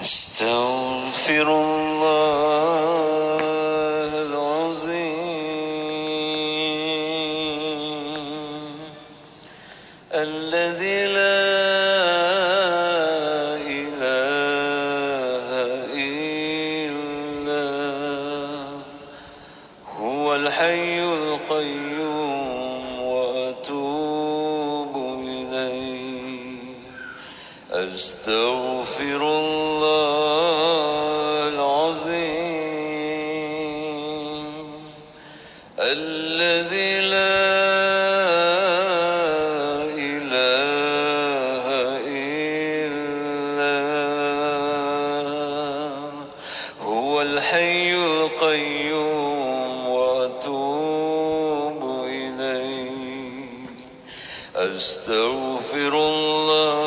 أستغفر الله العظيم الذي لا إله إلا هو الحي القيوم وأتوب إليه. أستغفر الله العظيم الذي لا إله إلا هو الحي القيوم وأتوب إليه. أستغفر الله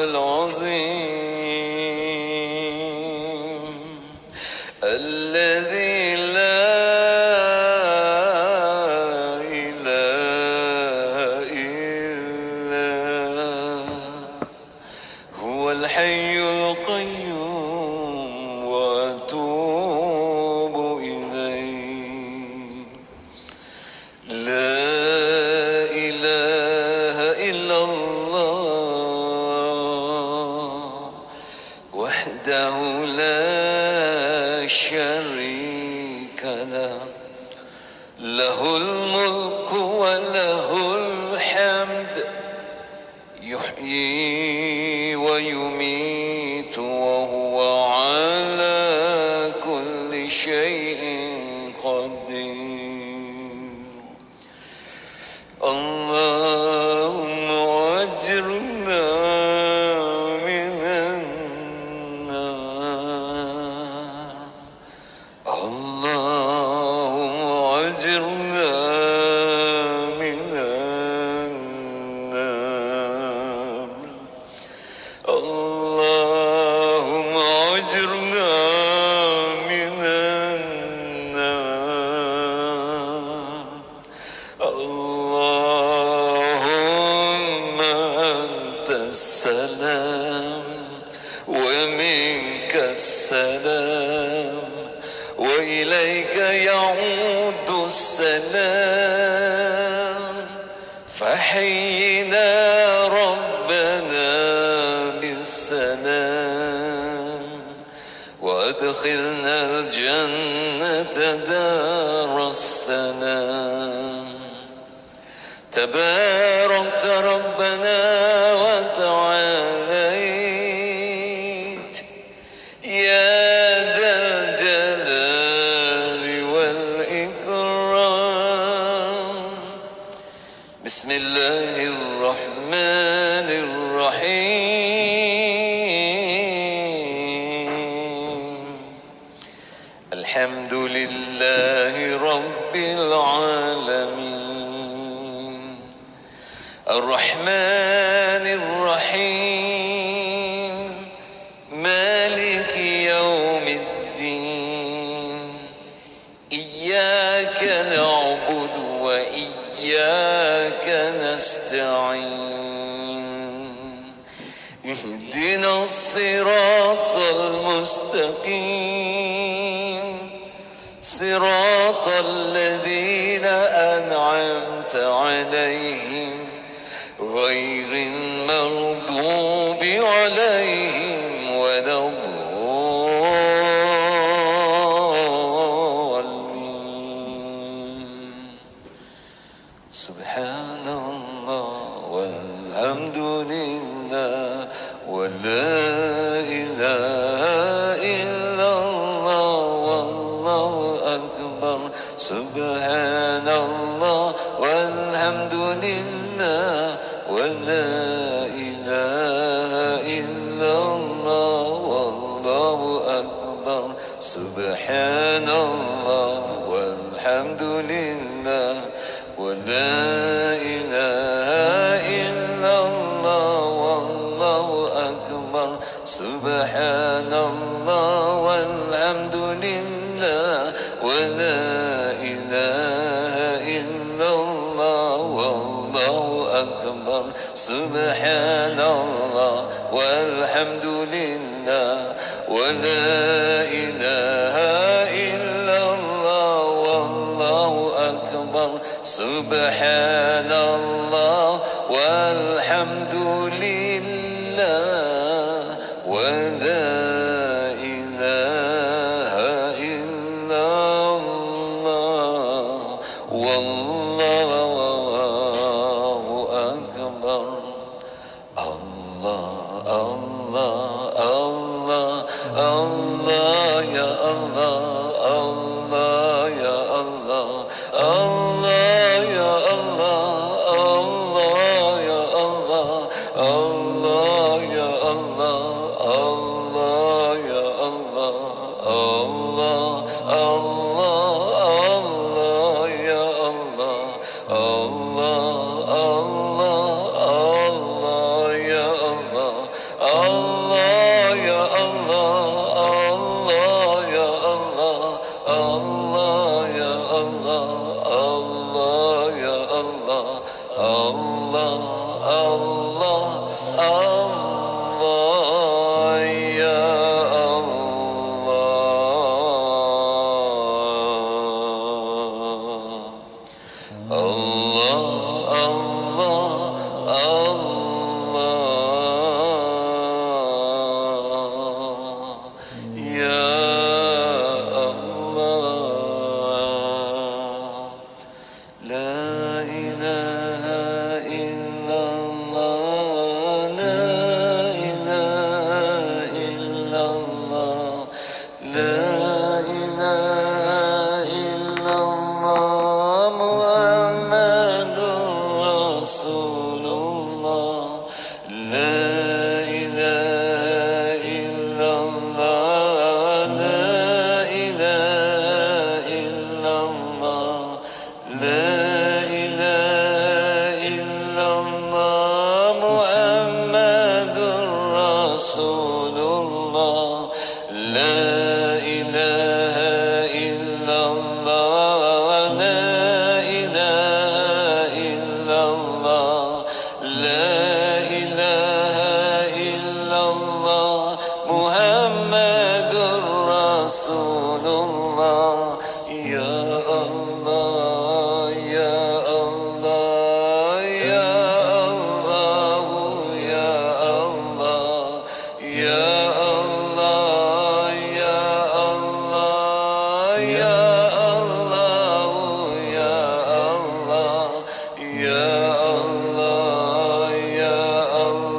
العظيم الذي لا إله إلا هو الحي القيوم وأتوب إليه. لا إله إلا الله وحده لا شريك له، له الملك وله الحمد، يحيي ويميت وهو على كل شيء قدير. اللهم أجرنا من النار، اللهم أجرنا من النار، اللهم أجرنا من النار. اللهم أنت السلام ومنك السلام وإليك يعود السلام. فحينا ربنا بالسلام وأدخلنا الجنة دار السلام. تباركت ربنا وتعاليت يا ذا الجلال والإكرام. بسم الله الرحمن الرحيم. الحمد لله رب العالمين، الرحمن الرحيم، مالك يوم الدين. إياك نعبد وإياك نستعين. اهدنا الصراط المستقيم، صراط الذين أنعمت عليهم غير المغضوب عليهم ولا الضالين. سبحان الله والحمد لله ولا إله إلا الله والله أكبر. سبحان الله والحمد لله ولا إله إلا الله والله أكبر. سبحان الله والحمد لله ولا إله إلا الله والله أكبر. سبحان الله والحمد لله ولا إله إلا الله والله أكبر. سبحان الله والحمد لله ولا إله إلا الله والله أكبر سبحان الله والحمد لله ولا إله إلا الله والله أكبر الله الله الله الله يا الله الله يا الله الله يا الله الله يا الله الله يا الله الله يا الله الله الله الله يا الله الله الله الله يا الله الله يا الله الله يا الله الله يا الله الله يا الله الله الله الله يا الله الله الله الله يا الله لا إله إلا الله لا إله إلا الله لا إله إلا الله محمد رسول الله لا إله إلا الله لا إله إلا الله لا إله إلا الله محمد رسول الله لا إله إلا الله لا إله إلا الله لا إله إلا الله محمد رسول الله يا الله يا الله يا الله يا الله يا الله يا الله يا الله يا الله يا الله يا الله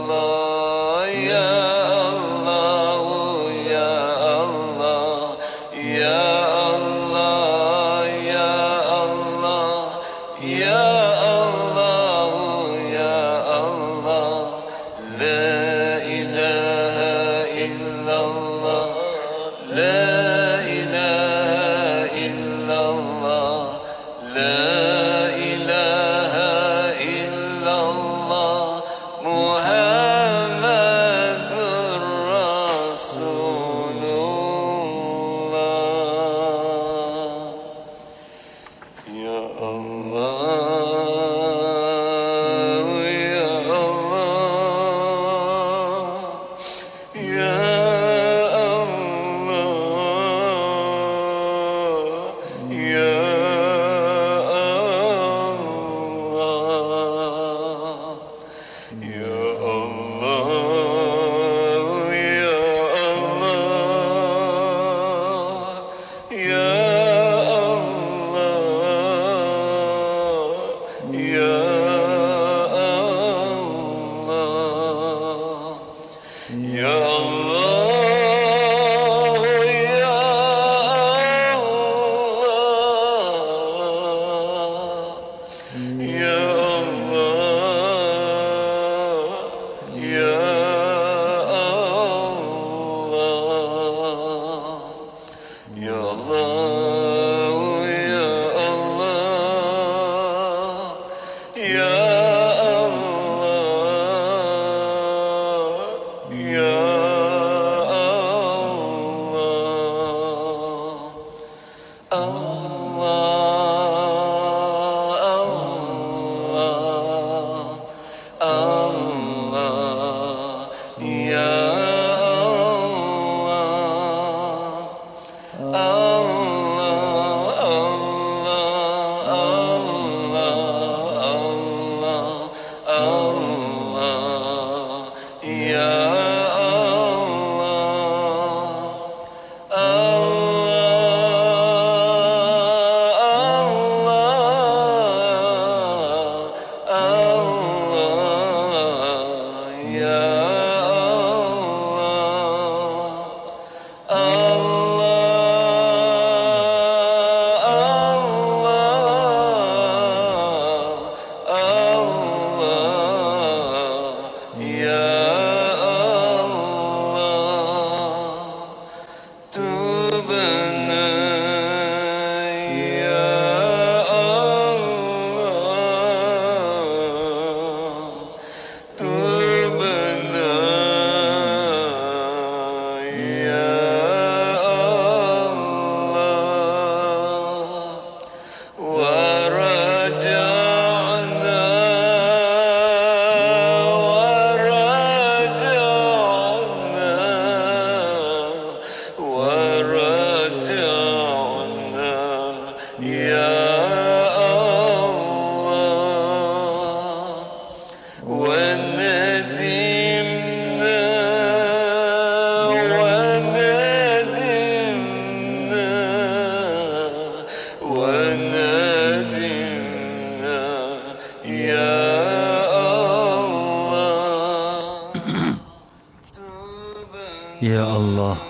Ya Allah,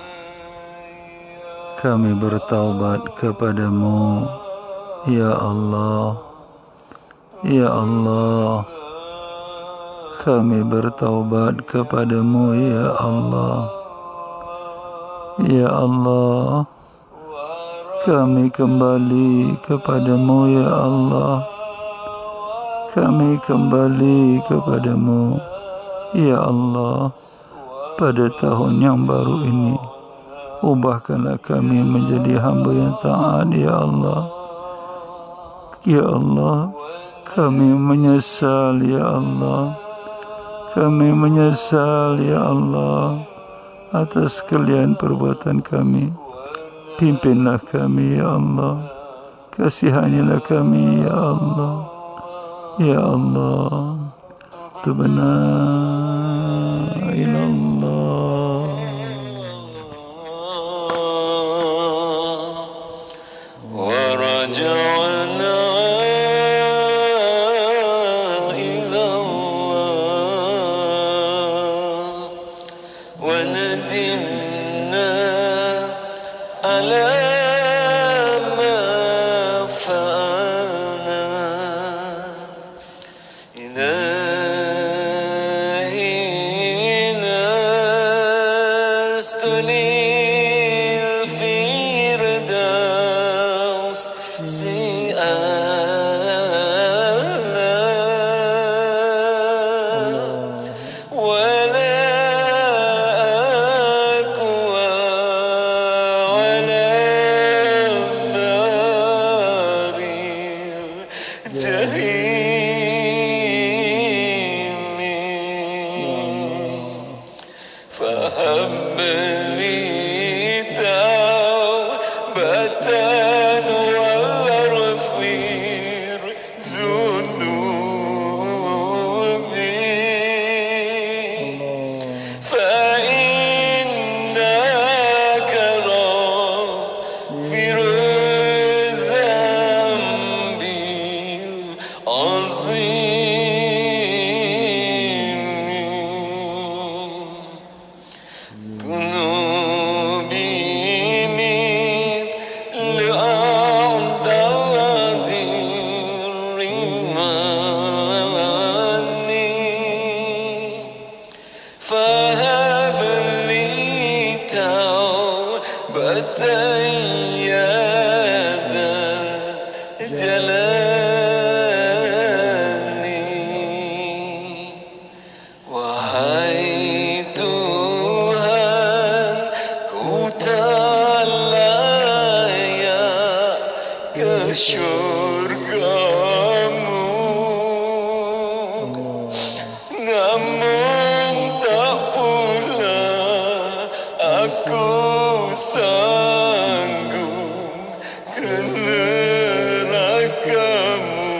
kami bertaubat kepadamu. Ya Allah, Ya Allah, kami bertaubat kepadamu. Ya Allah, Ya Allah, kami kembali kepadamu. Ya Allah, kami kembali kepadamu. Ya Allah, pada tahun yang baru ini, ubahkanlah kami menjadi hamba yang taat. Ya Allah, Ya Allah, kami menyesal. Ya Allah, kami menyesal. Ya Allah, atas sekalian perbuatan kami. Pimpinlah kami. Ya Allah, kasihanilah kami. Ya Allah, Ya Allah, Tubna ilallah. ورجعنا إلى الله وندمنا على ما فعلنا إلهي نستني الفردوس سئالا ولا أقوى على النار الجحيم فهب لي توبة واغفر ذنوبي فإنك غافر الذنب العظيم ذنوبي مثل أعداد الرمال فهب لي توبة يا ذا الجلال Wahai Tuhan, ku tak layak ke syurga-Mu, namun tak pula aku sanggup ke neraka-Mu.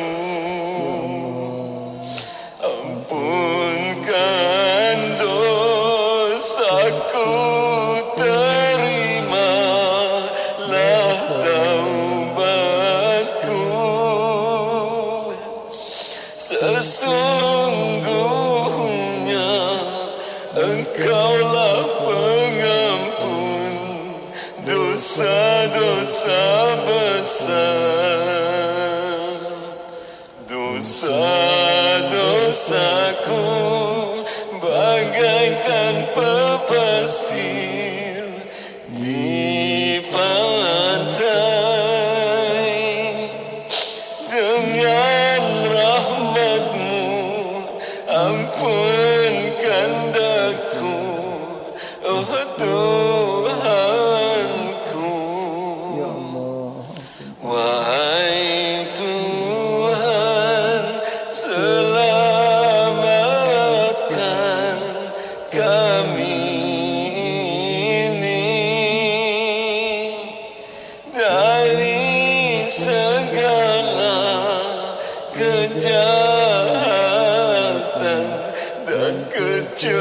Ampunkan dosaku, terimalah taubatku. Sesungguhnya Engkaulah pengampun dosa-dosa besar. Dosa-dosaku bagaikan pepasir di pantai. Dengan rahmat-Mu ampunkan daku, oh Tuhanku. Wahai Tuhan, selamatkan kami ini dari segala kejahatan dan kecelakaan.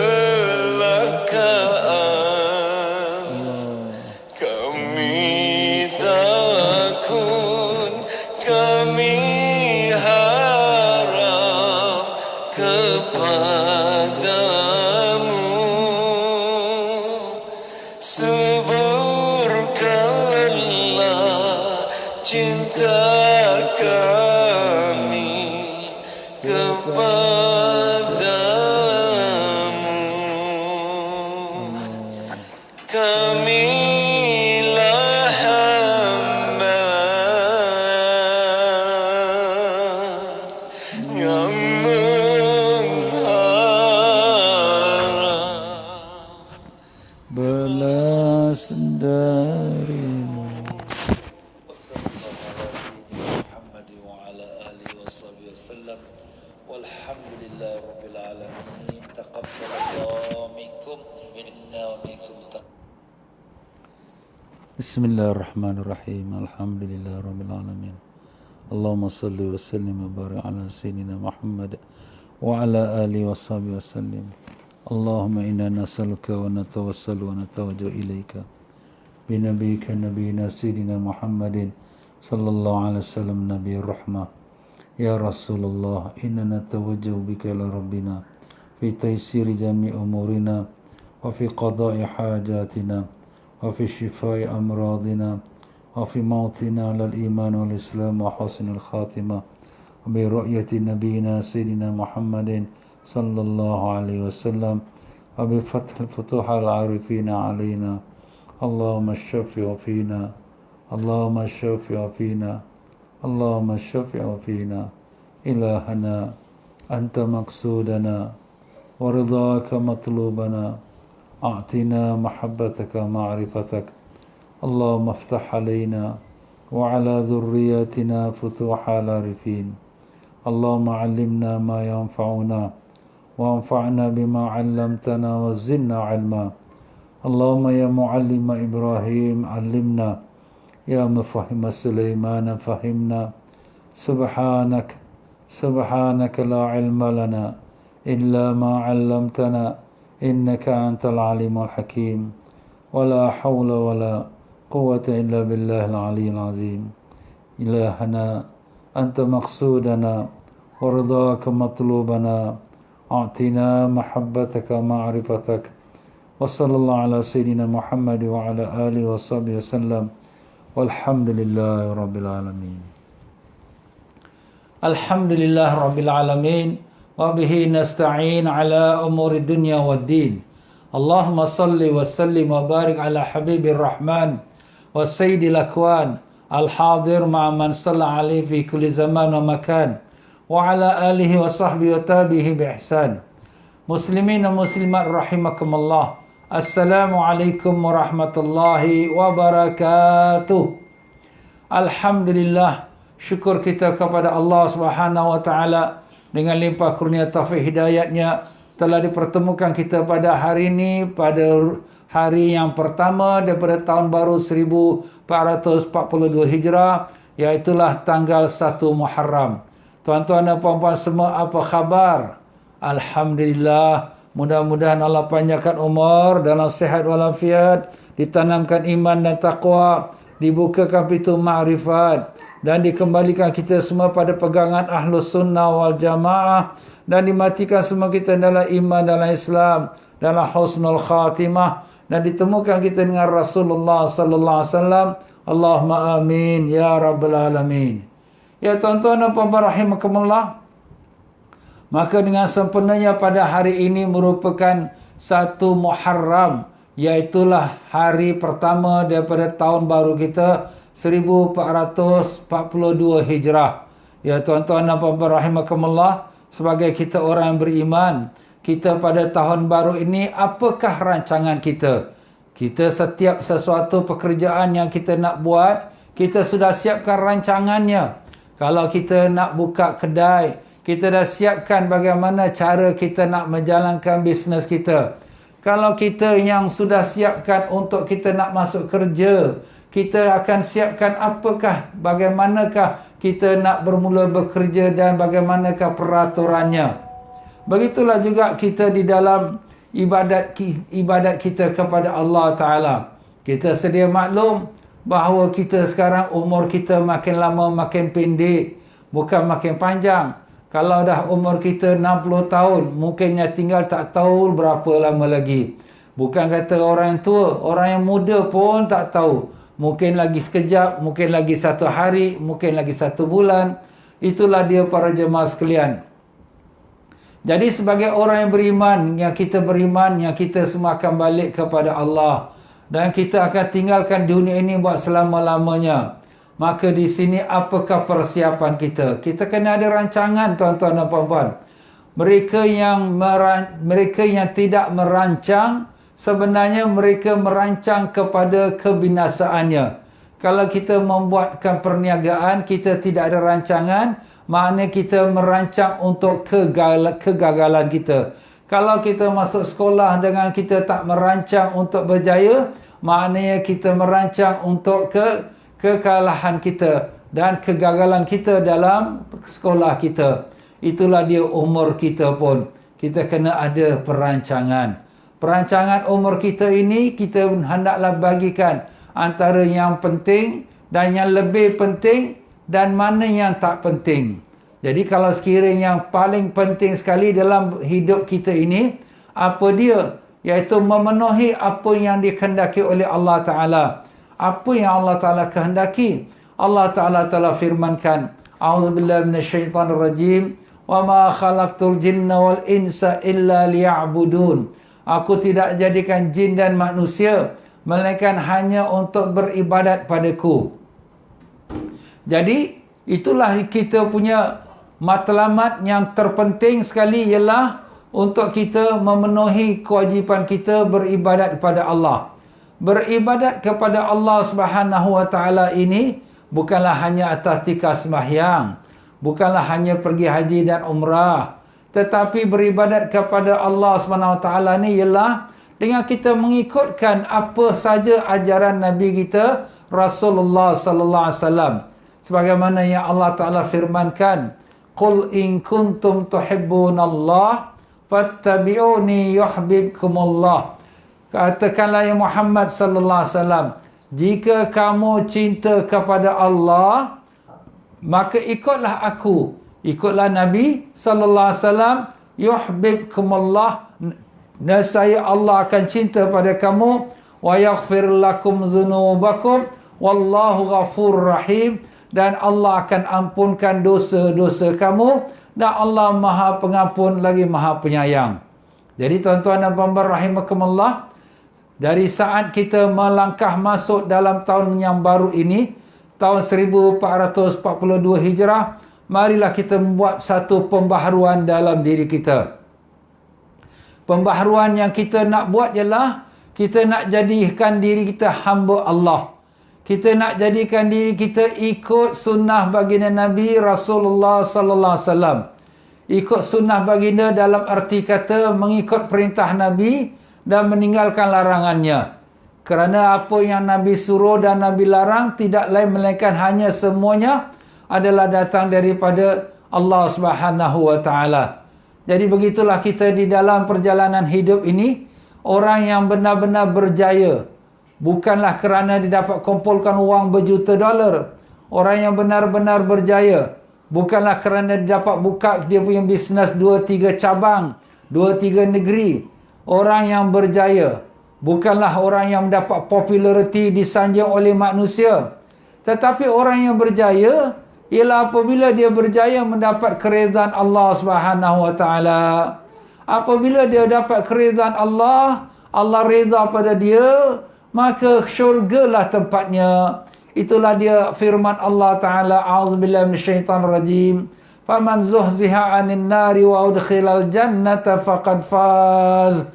Kami takut, kami harap kepadamu. suburkanlah cinta kami kepadamu. Kamilah hamba yang mengharap belas darimu. Muhammad wa ala alihi wa sahbihi wasallam. Walhamdulillah rabbil alamin. Taqabbalallahu minkum inna wa minkum Bismillahirrahmanirrahim. Alhamdulillah rabbil alamin. Allahumma salli wa sallim wa barik ala sayyidina Muhammad wa ala alihi wa sahbihi wasallam. Allahumma inna nas'aluka wa natawassalu wa natawajjahu ilaika bi nabiyyika nabiyyina sayyidina Muhammadin sallallahu alaihi wasallam nabiyur rahmah. Ya Rasulullah, inna natawajjahu bika ila rabbina fi taysiri jami' umurina wa fi qada'i hajatina وفي شفاء أمراضنا وفي موتنا على الإيمان والإسلام وحسن الخاتمة وبرؤية نبينا سيدنا محمد صلى الله عليه وسلم وبفتح الفتوح العارفين علينا. اللهم الشفع فينا اللهم الشفع فينا اللهم الشفع فينا. إلهنا أنت مقصودنا ورضاك مطلوبنا. أعطنا محبتك ومعرفتك. اللهم افتح علينا وعلى ذرياتنا فتوح العارفين. اللهم علمنا ما ينفعنا وانفعنا بما علمتنا وزدنا علما. اللهم يا معلم إبراهيم علمنا، يا مفهم سليمان فهمنا. سبحانك لا علم لنا إلا ما علمتنا إنك أنت العليم الحكيم. ولا حول ولا قوة إلا بالله العلي العظيم. إلهنا أنت مقصودنا ورضاك مطلوبنا. أعطنا محبتك ومعرفتك. وصلى الله على سيدنا محمد وعلى آله وصحبه وسلم. والحمد لله رب العالمين. الحمد لله رب العالمين. وبه نستعين على أمور الدنيا والدين. اللهم صل وسلم وبارك على حبيب الرحمن والسيد الأكوان الحاضر مع من صلى عليه في كل زمان ومكان وعلى آله وصحبه وتابعه بإحسان. مسلمين ومسلمات رحمكم الله. السلام عليكم ورحمة الله وبركاته. Alhamdulillah, syukur kita kepada Allah Subhanahu wa taala dengan limpah kurnia taufik hidayatnya telah dipertemukan kita pada hari ini, pada hari yang pertama daripada tahun baru 1442 Hijrah, iaitulah tanggal 1 Muharram. Tuan-tuan dan puan-puan semua, apa khabar? Alhamdulillah, mudah-mudahan Allah panjangkan umur dalam sihat walafiat, ditanamkan iman dan taqwa, dibukakan pintu ma'rifat, dan dikembalikan kita semua pada pegangan Ahlus Sunnah wal Jamaah, dan dimatikan semua kita dalam iman, dalam Islam, dalam husnul khatimah, dan ditemukan kita dengan Rasulullah sallallahu alaihi wasallam. Allahumma amin ya rabbal alamin. Ya tuan-tuan dan puan-puan rahimakumullah, maka dengan sempurnanya pada hari ini merupakan 1 Muharram, iaitulah hari pertama daripada tahun baru kita 1442 Hijrah. Ya tuan-tuan dan puan-puan rahimakumullah, sebagai kita orang yang beriman, kita pada tahun baru ini, apakah rancangan kita? Kita setiap sesuatu pekerjaan yang kita nak buat, kita sudah siapkan rancangannya. Kalau kita nak buka kedai, kita dah siapkan bagaimana cara kita nak menjalankan bisnes kita. Kalau kita yang sudah siapkan untuk kita nak masuk kerja, kita akan siapkan bagaimanakah kita nak bermula bekerja dan bagaimanakah peraturannya. Begitulah juga kita di dalam ibadat kita kepada Allah Ta'ala. Kita sedia maklum bahawa kita sekarang umur kita makin lama makin pendek, bukan makin panjang. Kalau dah umur kita 60 tahun, mungkinnya tinggal tak tahu berapa lama lagi. Bukan kata orang yang tua, orang yang muda pun tak tahu. Mungkin lagi sekejap, mungkin lagi 1 hari, mungkin lagi 1 bulan. Itulah dia para jemaah sekalian. Jadi sebagai orang yang beriman, yang kita semua akan balik kepada Allah. Dan kita akan tinggalkan dunia ini buat selama-lamanya. Maka di sini apakah persiapan kita? Kita kena ada rancangan, tuan-tuan dan puan-puan. Mereka yang tidak merancang, sebenarnya mereka merancang kepada kebinasaannya. Kalau kita membuatkan perniagaan, kita tidak ada rancangan, maknanya kita merancang untuk kegagalan kita. Kalau kita masuk sekolah dengan kita tak merancang untuk berjaya, maknanya kita merancang untuk kekalahan kita dan kegagalan kita dalam sekolah kita. Itulah dia umur kita pun. Kita kena ada perancangan. Perancangan umur kita ini, kita hendaklah bagikan antara yang penting dan yang lebih penting dan mana yang tak penting. Jadi kalau sekiranya yang paling penting sekali dalam hidup kita ini, apa dia? Iaitu memenuhi apa yang dikehendaki oleh Allah Ta'ala. Apa yang Allah Ta'ala kehendaki? Allah Ta'ala telah firmankan, A'udzubillahi minasyaitanirrajim, wa ma khalaqtul jinna wal insa illa liya'budun. Aku tidak jadikan jin dan manusia melainkan hanya untuk beribadat padaku. Jadi itulah kita punya matlamat yang terpenting sekali, ialah untuk kita memenuhi kewajipan kita beribadat kepada Allah. Beribadat kepada Allah Subhanahu wa taala ini bukanlah hanya atas tika sembahyang, bukanlah hanya pergi haji dan umrah, tetapi beribadat kepada Allah Subhanahu wa taala ni ialah dengan kita mengikutkan apa saja ajaran Nabi kita Rasulullah sallallahu alaihi wasallam. Sebagaimana yang Allah Taala firmankan, "Qul in kuntum tuhibbunallah fattabi'uni yuhibbukumullah." Katakanlah ya Muhammad sallallahu alaihi wasallam, jika kamu cinta kepada Allah, maka ikutlah aku, ikutlah Nabi sallallahu alaihi wasallam, yuhibbukumullah, nescaya Allah akan cinta pada kamu, wa yaghfir lakum dzunubakum wallahu ghafurur rahim, dan Allah akan ampunkan dosa-dosa kamu, dan Allah Maha Pengampun lagi Maha Penyayang. Jadi tuan-tuan dan puan-puan rahimakumullah, dari saat kita melangkah masuk dalam tahun yang baru ini, tahun 1442 Hijrah, marilah kita membuat satu pembaharuan dalam diri kita. Pembaharuan yang kita nak buat ialah kita nak jadikan diri kita hamba Allah. Kita nak jadikan diri kita ikut sunnah baginda Nabi Rasulullah sallallahu alaihi wasallam. Ikut sunnah baginda dalam arti kata mengikut perintah Nabi dan meninggalkan larangannya. Kerana apa yang Nabi suruh dan Nabi larang tidak lain melainkan hanya semuanya adalah datang daripada Allah Subhanahu wa taala. Jadi begitulah kita di dalam perjalanan hidup ini, orang yang benar-benar berjaya bukanlah kerana dia dapat kumpulkan wang berjuta dolar. Orang yang benar-benar berjaya bukanlah kerana dia dapat buka dia punya bisnes 2-3 cabang, 2-3 negeri. Orang yang berjaya bukanlah orang yang mendapat populariti disanjung oleh manusia. Tetapi orang yang berjaya ialah apabila dia berjaya mendapat keridhaan Allah Subhanahu wa taala. Apabila dia dapat keridhaan Allah, Allah redha pada dia, maka syurgalah tempatnya. Itulah dia firman Allah Taala, a'udzubillahi minasyaitanirrajim, faman zuhziha 'anil nari wa udkhilal jannata faqad faz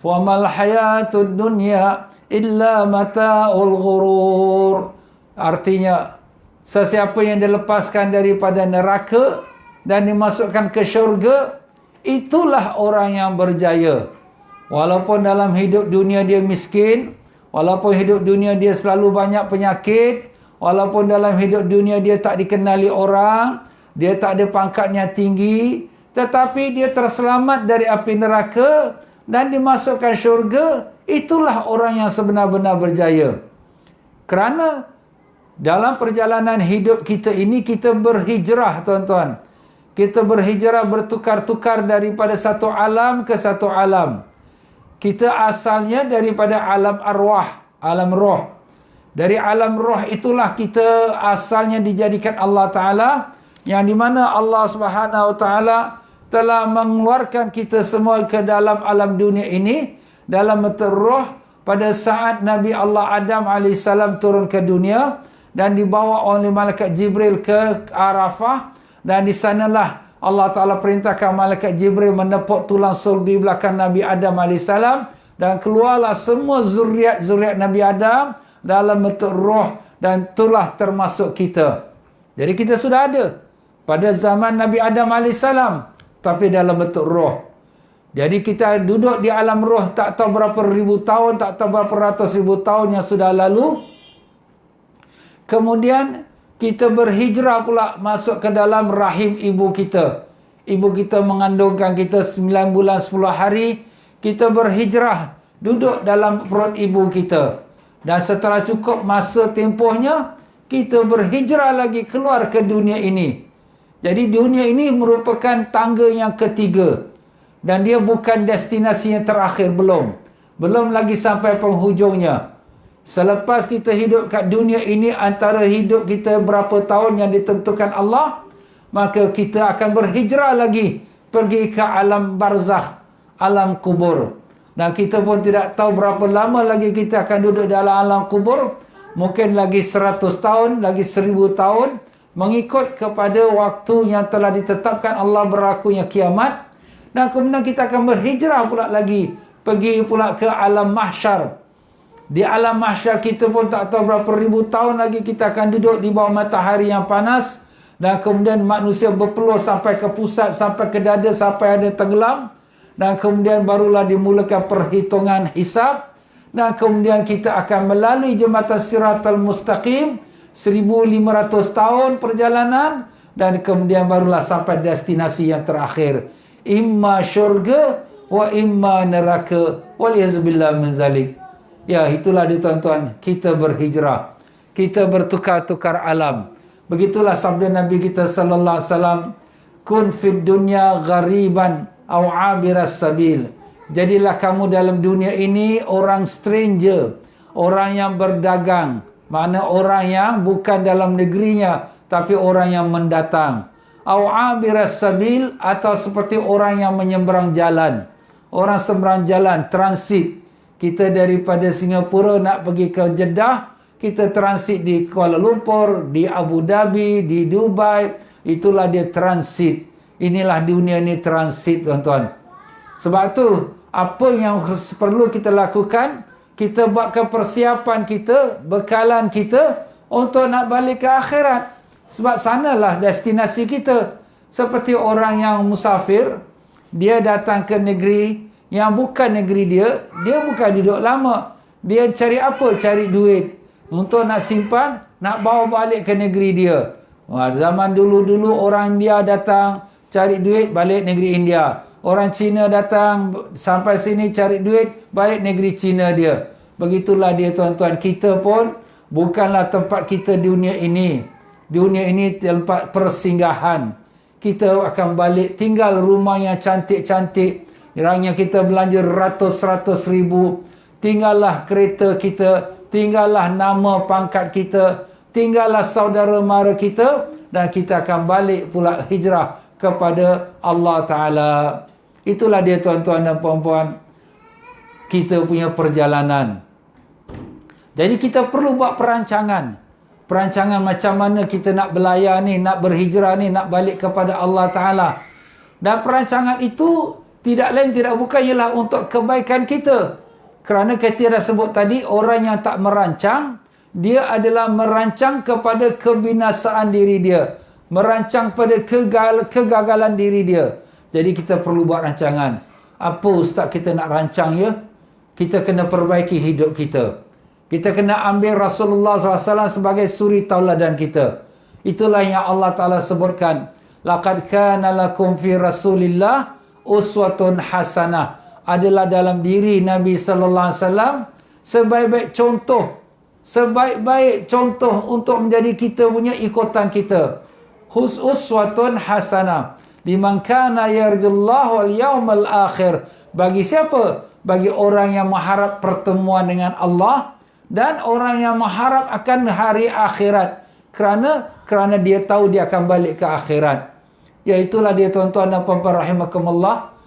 wa mal hayatud dunya illa mata'ul ghurur. Artinya, sesiapa yang dilepaskan daripada neraka dan dimasukkan ke syurga, itulah orang yang berjaya. Walaupun dalam hidup dunia dia miskin, walaupun hidup dunia dia selalu banyak penyakit, walaupun dalam hidup dunia dia tak dikenali orang, dia tak ada pangkatnya tinggi, tetapi dia terselamat dari api neraka dan dimasukkan syurga, itulah orang yang sebenar-benar berjaya. Kerana dalam perjalanan hidup kita ini, kita berhijrah, tuan-tuan. Kita berhijrah, bertukar-tukar daripada satu alam ke satu alam. kita asalnya daripada alam arwah, alam roh. Dari alam roh itulah kita asalnya dijadikan Allah Ta'ala, yang di mana Allah Subhanahu Wa Ta'ala telah mengeluarkan kita semua ke dalam alam dunia ini dalam bentuk roh pada saat Nabi Allah Adam AS turun ke dunia dan dibawa oleh malaikat Jibril ke Arafah, dan di sanalah Allah Ta'ala perintahkan malaikat Jibril menepuk tulang sulbi belakang Nabi Adam AS, dan keluarlah semua zuriat Nabi Adam dalam bentuk roh, dan itulah termasuk kita. Jadi kita sudah ada pada zaman Nabi Adam AS, tapi dalam bentuk roh. Jadi kita duduk di alam roh tak tahu berapa ribu tahun, tak tahu berapa ratus ribu tahun yang sudah lalu. Kemudian kita berhijrah pula masuk ke dalam rahim ibu kita. Ibu kita mengandungkan kita 9 bulan 10 hari. Kita berhijrah duduk dalam perut ibu kita. Dan setelah cukup masa tempohnya, kita berhijrah lagi keluar ke dunia ini. Jadi dunia ini merupakan tangga yang ketiga. Dan dia bukan destinasi yang terakhir, belum. Belum lagi sampai penghujungnya. Selepas kita hidup kat dunia ini, antara hidup kita berapa tahun yang ditentukan Allah, maka kita akan berhijrah lagi pergi ke alam barzakh, alam kubur. Dan kita pun tidak tahu berapa lama lagi kita akan duduk dalam alam kubur. Mungkin lagi 100 tahun, lagi 1000 tahun, mengikut kepada waktu yang telah ditetapkan Allah berlakunya kiamat. Dan kemudian kita akan berhijrah pula lagi, pergi pula ke alam mahsyar. Di alam mahsyar kita pun tak tahu berapa ribu tahun lagi kita akan duduk di bawah matahari yang panas. Dan kemudian manusia berpeluh sampai ke pusat, sampai ke dada, sampai ada tenggelam. Dan kemudian barulah dimulakan perhitungan hisab. Dan kemudian kita akan melalui jembatan Siratal Mustaqim, 1500 tahun perjalanan. Dan kemudian barulah sampai destinasi yang terakhir. Imma syurga wa imma neraka. Waliyazubillah min zalik. Ya, itulah dia tuan-tuan, kita berhijrah. Kita bertukar-tukar alam. Begitulah sabda Nabi kita sallallahu alaihi wasallam, kun fid dunya ghariban aw abiras sabil. Jadilah kamu dalam dunia ini orang stranger, orang yang berdagang, makna orang yang bukan dalam negerinya tapi orang yang mendatang. Aw abiras sabil, atau seperti orang yang menyeberang jalan. Orang seberang jalan, transit. Kita daripada Singapura nak pergi ke Jeddah, kita transit di Kuala Lumpur, di Abu Dhabi, di Dubai. Itulah dia transit. Inilah dunia ni transit, tuan-tuan. Sebab tu, apa yang perlu kita lakukan, kita buatkan persiapan kita, bekalan kita untuk nak balik ke akhirat. Sebab sanalah destinasi kita. Seperti orang yang musafir, dia datang ke negeri yang bukan negeri dia bukan duduk lama. Dia cari apa? Cari duit. Untuk nak simpan, nak bawa balik ke negeri dia. Zaman dulu-dulu orang India datang, cari duit, balik negeri India. Orang Cina datang, sampai sini cari duit, balik negeri Cina dia. Begitulah dia, tuan-tuan. Kita pun bukanlah tempat kita dunia ini. Dunia ini tempat persinggahan. Kita akan balik tinggal rumah yang cantik-cantik. Yang kita belanja ratus-ratus ribu. Tinggallah kereta kita. Tinggallah nama pangkat kita. Tinggallah saudara mara kita. Dan kita akan balik pula hijrah kepada Allah Ta'ala. Itulah dia, tuan-tuan dan puan-puan, kita punya perjalanan. Jadi kita perlu buat perancangan. Perancangan macam mana kita nak belayar ni, nak berhijrah ni, nak balik kepada Allah Ta'ala. Dan perancangan itu tidak lain tidak bukan ialah untuk kebaikan kita. Kerana kita dah sebut tadi, orang yang tak merancang, dia adalah merancang kepada kebinasaan diri dia. Merancang pada kegagalan diri dia. Jadi kita perlu buat rancangan. Apa ustaz kita nak rancang ya? Kita kena perbaiki hidup kita. Kita kena ambil Rasulullah SAW sebagai suri tauladan kita. Itulah yang Allah Ta'ala sebutkan. Laqad kana lakum fi Rasulillah uswatun hasanah. Adalah dalam diri Nabi sallallahu alaihi wasallam sebaik-baik contoh, sebaik-baik contoh untuk menjadi kita punya ikutan kita. Uswatun hasanah liman kana yarjullaha wal yawmal akhir. Bagi siapa? Bagi orang yang mengharap pertemuan dengan Allah dan orang yang mengharap akan hari akhirat. Kerana dia tahu dia akan balik ke akhirat. Iaitulah dia tuan-tuan dan puan-puan rahimakumullah.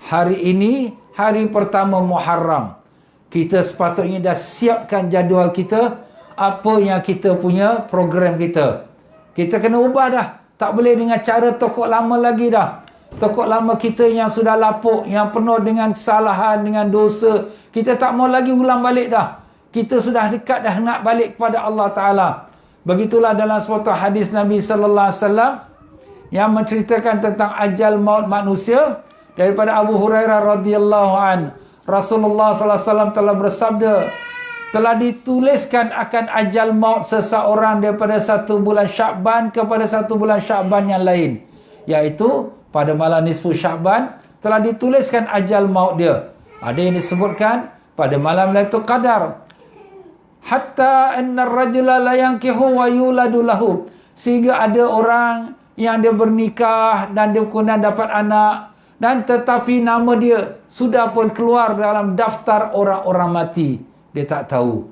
Hari ini, hari pertama Muharram. Kita sepatutnya dah siapkan jadual kita. Apa yang kita punya program kita. Kita kena ubah dah. Tak boleh dengan cara tokok lama lagi dah. Tokok lama kita yang sudah lapuk, yang penuh dengan kesalahan, dengan dosa. Kita tak mau lagi ulang balik dah. Kita sudah dekat dah nak balik kepada Allah Ta'ala. Begitulah dalam suatu hadis Nabi Sallallahu Alaihi Wasallam yang menceritakan tentang ajal maut manusia. Daripada Abu Hurairah radhiyallahu an, Rasulullah Sallallahu Alaihi Wasallam telah bersabda, telah dituliskan akan ajal maut seseorang daripada satu bulan Syakban kepada satu bulan Syakban yang lain. Iaitu pada malam nisfu Syakban telah dituliskan ajal maut dia. Ada yang disebutkan pada malam Lailatul Qadar. Hatta anna ar-rajula la yankihu wa yuladu lahu. Sehingga ada orang yang dia bernikah dan dia kemudian dapat anak, dan tetapi nama dia sudah pun keluar dalam daftar orang-orang mati. Dia tak tahu.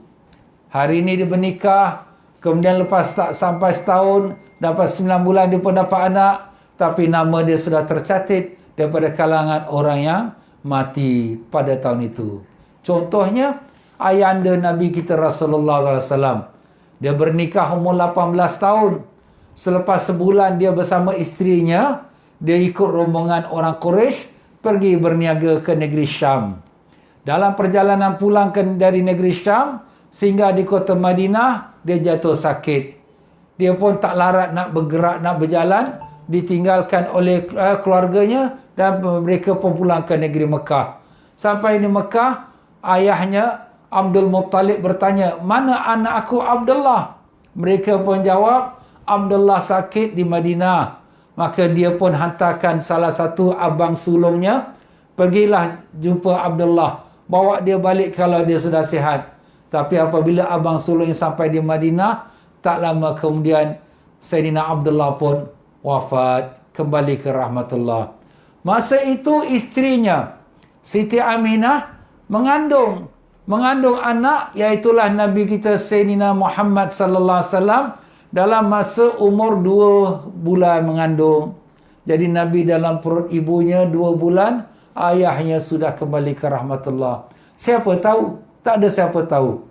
Hari ini dia bernikah, kemudian lepas tak sampai setahun, dapat 9 bulan dia pun dapat anak, tapi nama dia sudah tercatat daripada kalangan orang yang mati pada tahun itu. Contohnya, ayahanda Nabi kita Rasulullah SAW. Dia bernikah umur 18 tahun. Selepas sebulan dia bersama isterinya, dia ikut rombongan orang Quraisy pergi berniaga ke negeri Syam. Dalam perjalanan pulang dari negeri Syam, sehingga di kota Madinah, dia jatuh sakit. Dia pun tak larat nak bergerak, nak berjalan, ditinggalkan oleh keluarganya dan mereka pun pulang ke negeri Mekah. Sampai di Mekah, ayahnya Abdul Muttalib bertanya, mana anak aku Abdullah? Mereka pun jawab, Abdullah sakit di Madinah. Maka dia pun hantarkan salah satu abang sulungnya, pergilah jumpa Abdullah, bawa dia balik kalau dia sudah sihat. Tapi apabila abang sulungnya sampai di Madinah, tak lama kemudian Sayyidina Abdullah pun wafat, kembali ke rahmatullah. Masa itu isterinya Siti Aminah mengandung anak, iaitulah Nabi kita Sayyidina Muhammad sallallahu alaihi wasallam dalam masa umur 2 bulan mengandung. Jadi Nabi dalam perut ibunya 2 bulan, ayahnya sudah kembali ke rahmatullah. Siapa tahu? Tak ada siapa tahu.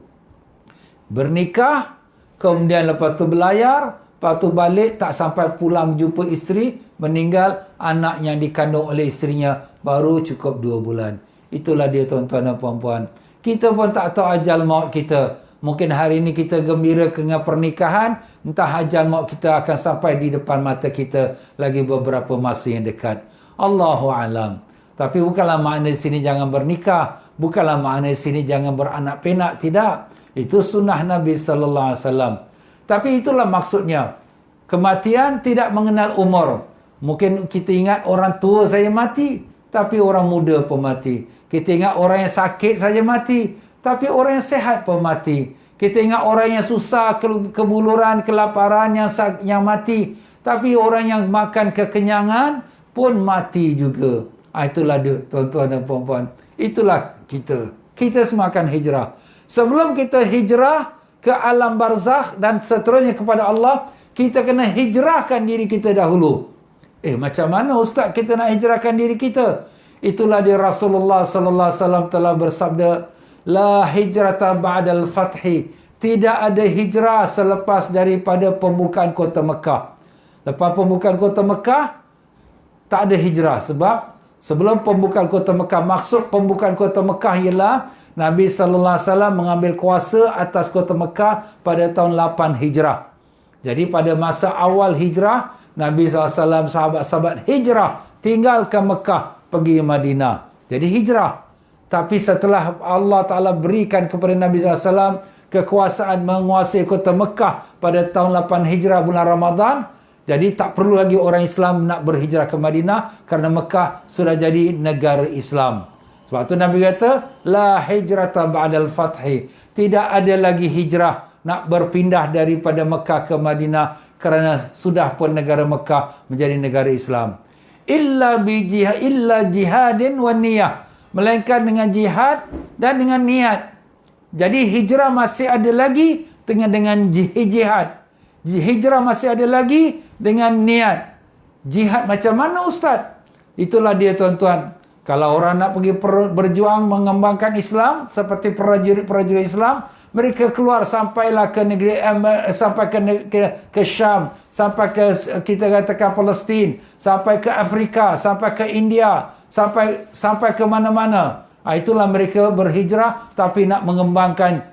Bernikah, kemudian lepas tu berlayar, lepas tu balik, tak sampai pulang jumpa isteri, meninggal, anak yang dikandung oleh isterinya baru cukup 2 bulan. Itulah dia tuan-tuan dan puan-puan. Kita pun tak tahu ajal maut kita. Mungkin hari ini kita gembira dengan pernikahan, entah ajal maut kita akan sampai di depan mata kita lagi beberapa masa yang dekat. Allahu alam. Tapi bukanlah makna di sini jangan bernikah, bukanlah makna di sini jangan beranak pinak, tidak. Itu sunnah Nabi sallallahu alaihi wasallam. Tapi itulah maksudnya. Kematian tidak mengenal umur. Mungkin kita ingat orang tua saja mati, tapi orang muda pun mati. Kita ingat orang yang sakit saja mati, tapi orang yang sehat pun mati. Kita ingat orang yang susah, kebuluran, kelaparan yang mati. Tapi orang yang makan kekenyangan pun mati juga. Itulah dia, tuan-tuan dan puan-puan. Itulah kita. Kita semua akan hijrah. Sebelum kita hijrah ke alam barzakh dan seterusnya kepada Allah, kita kena hijrahkan diri kita dahulu. Macam mana ustaz kita nak hijrahkan diri kita? Itulah dia Rasulullah sallallahu alaihi wasallam telah bersabda, la hijrata ba'dal fathi. Tidak ada hijrah selepas daripada pembukaan kota Mekah. Lepas pembukaan kota Mekah, tak ada hijrah. Sebab sebelum pembukaan kota Mekah, maksud pembukaan kota Mekah ialah Nabi sallallahu alaihi wasallam mengambil kuasa atas kota Mekah pada tahun 8 Hijrah. Jadi pada masa awal hijrah, Nabi SAW, sahabat-sahabat hijrah, tinggalkan Mekah, pergi Madinah. Jadi hijrah. Tapi setelah Allah Ta'ala berikan kepada Nabi SAW kekuasaan menguasai kota Mekah pada tahun 8 Hijrah bulan Ramadan, jadi tak perlu lagi orang Islam nak berhijrah ke Madinah kerana Mekah sudah jadi negara Islam. Sebab tu Nabi kata, la hijrata ba'dal fathi. Tidak ada lagi hijrah nak berpindah daripada Mekah ke Madinah kerana sudah pun negara Mekah menjadi negara Islam. Illa jihadin wa niyah. melainkan dengan jihad dan dengan niat. Jadi hijrah masih ada lagi dengan jihad. Hijrah masih ada lagi dengan niat. Jihad macam mana Ustaz? Itulah dia tuan-tuan. Kalau orang nak pergi berjuang mengembangkan Islam seperti prajurit-prajurit Islam, mereka keluar sampailah ke negeri sampai ke Syam, sampai ke kita katakan Palestin, sampai ke Afrika, sampai ke India, sampai ke mana-mana. Itulah mereka berhijrah tapi nak mengembangkan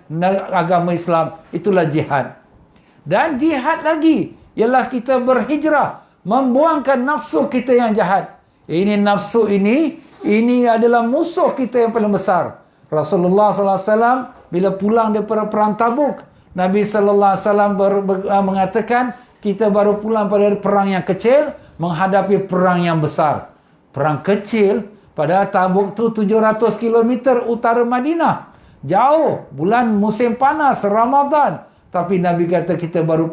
agama Islam. Itulah jihad. Dan jihad lagi ialah kita berhijrah, membuangkan nafsu kita yang jahat. Ini nafsu ini adalah musuh kita yang paling besar. Rasulullah SAW bila pulang daripada perang Tabuk, Nabi SAW mengatakan kita baru pulang pada perang yang kecil menghadapi perang yang besar. Perang kecil pada Tabuk tu 700 km utara Madinah. Jauh, bulan musim panas, Ramadan. Tapi Nabi kata kita baru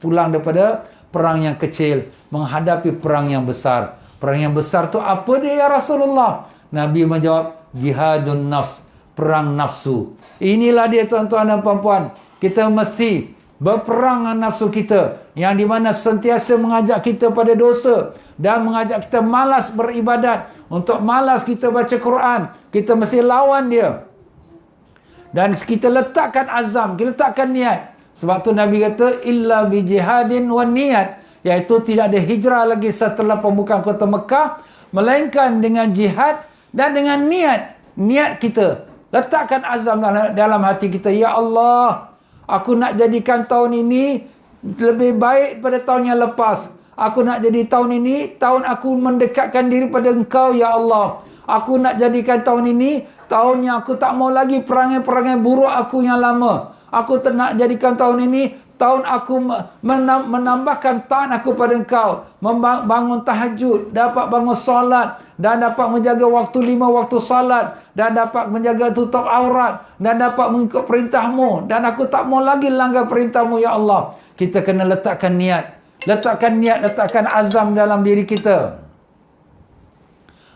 pulang daripada perang yang kecil menghadapi perang yang besar. Perang yang besar tu apa dia ya Rasulullah? Nabi menjawab, jihadun nafs, perang nafsu. Inilah dia tuan-tuan dan puan-puan. Kita mesti berperang dengan nafsu kita, yang di mana sentiasa mengajak kita pada dosa dan mengajak kita malas beribadat. Untuk malas kita baca Quran, kita mesti lawan dia. Dan kita letakkan azam, kita letakkan niat. Sebab tu Nabi kata illa bi jihadin wan niat, iaitu tidak ada hijrah lagi setelah pembukaan kota Mekah, melainkan dengan jihad dan dengan niat. Niat kita, letakkan azam dalam hati kita, ya Allah, aku nak jadikan tahun ini lebih baik pada tahun yang lepas. Aku nak jadi tahun ini tahun aku mendekatkan diri pada Engkau ya Allah. Aku nak jadikan tahun ini tahun yang aku tak mau lagi perangai-perangai buruk aku yang lama. Aku nak jadikan tahun ini tahun aku menambahkan taat aku pada Engkau, bangun tahajud, dapat bangun solat, dan dapat menjaga waktu 5 waktu solat, dan dapat menjaga tutup aurat, dan dapat mengikut perintah-Mu, dan aku tak mau lagi langgar perintah-Mu ya Allah. Kita kena letakkan niat, letakkan azam dalam diri kita.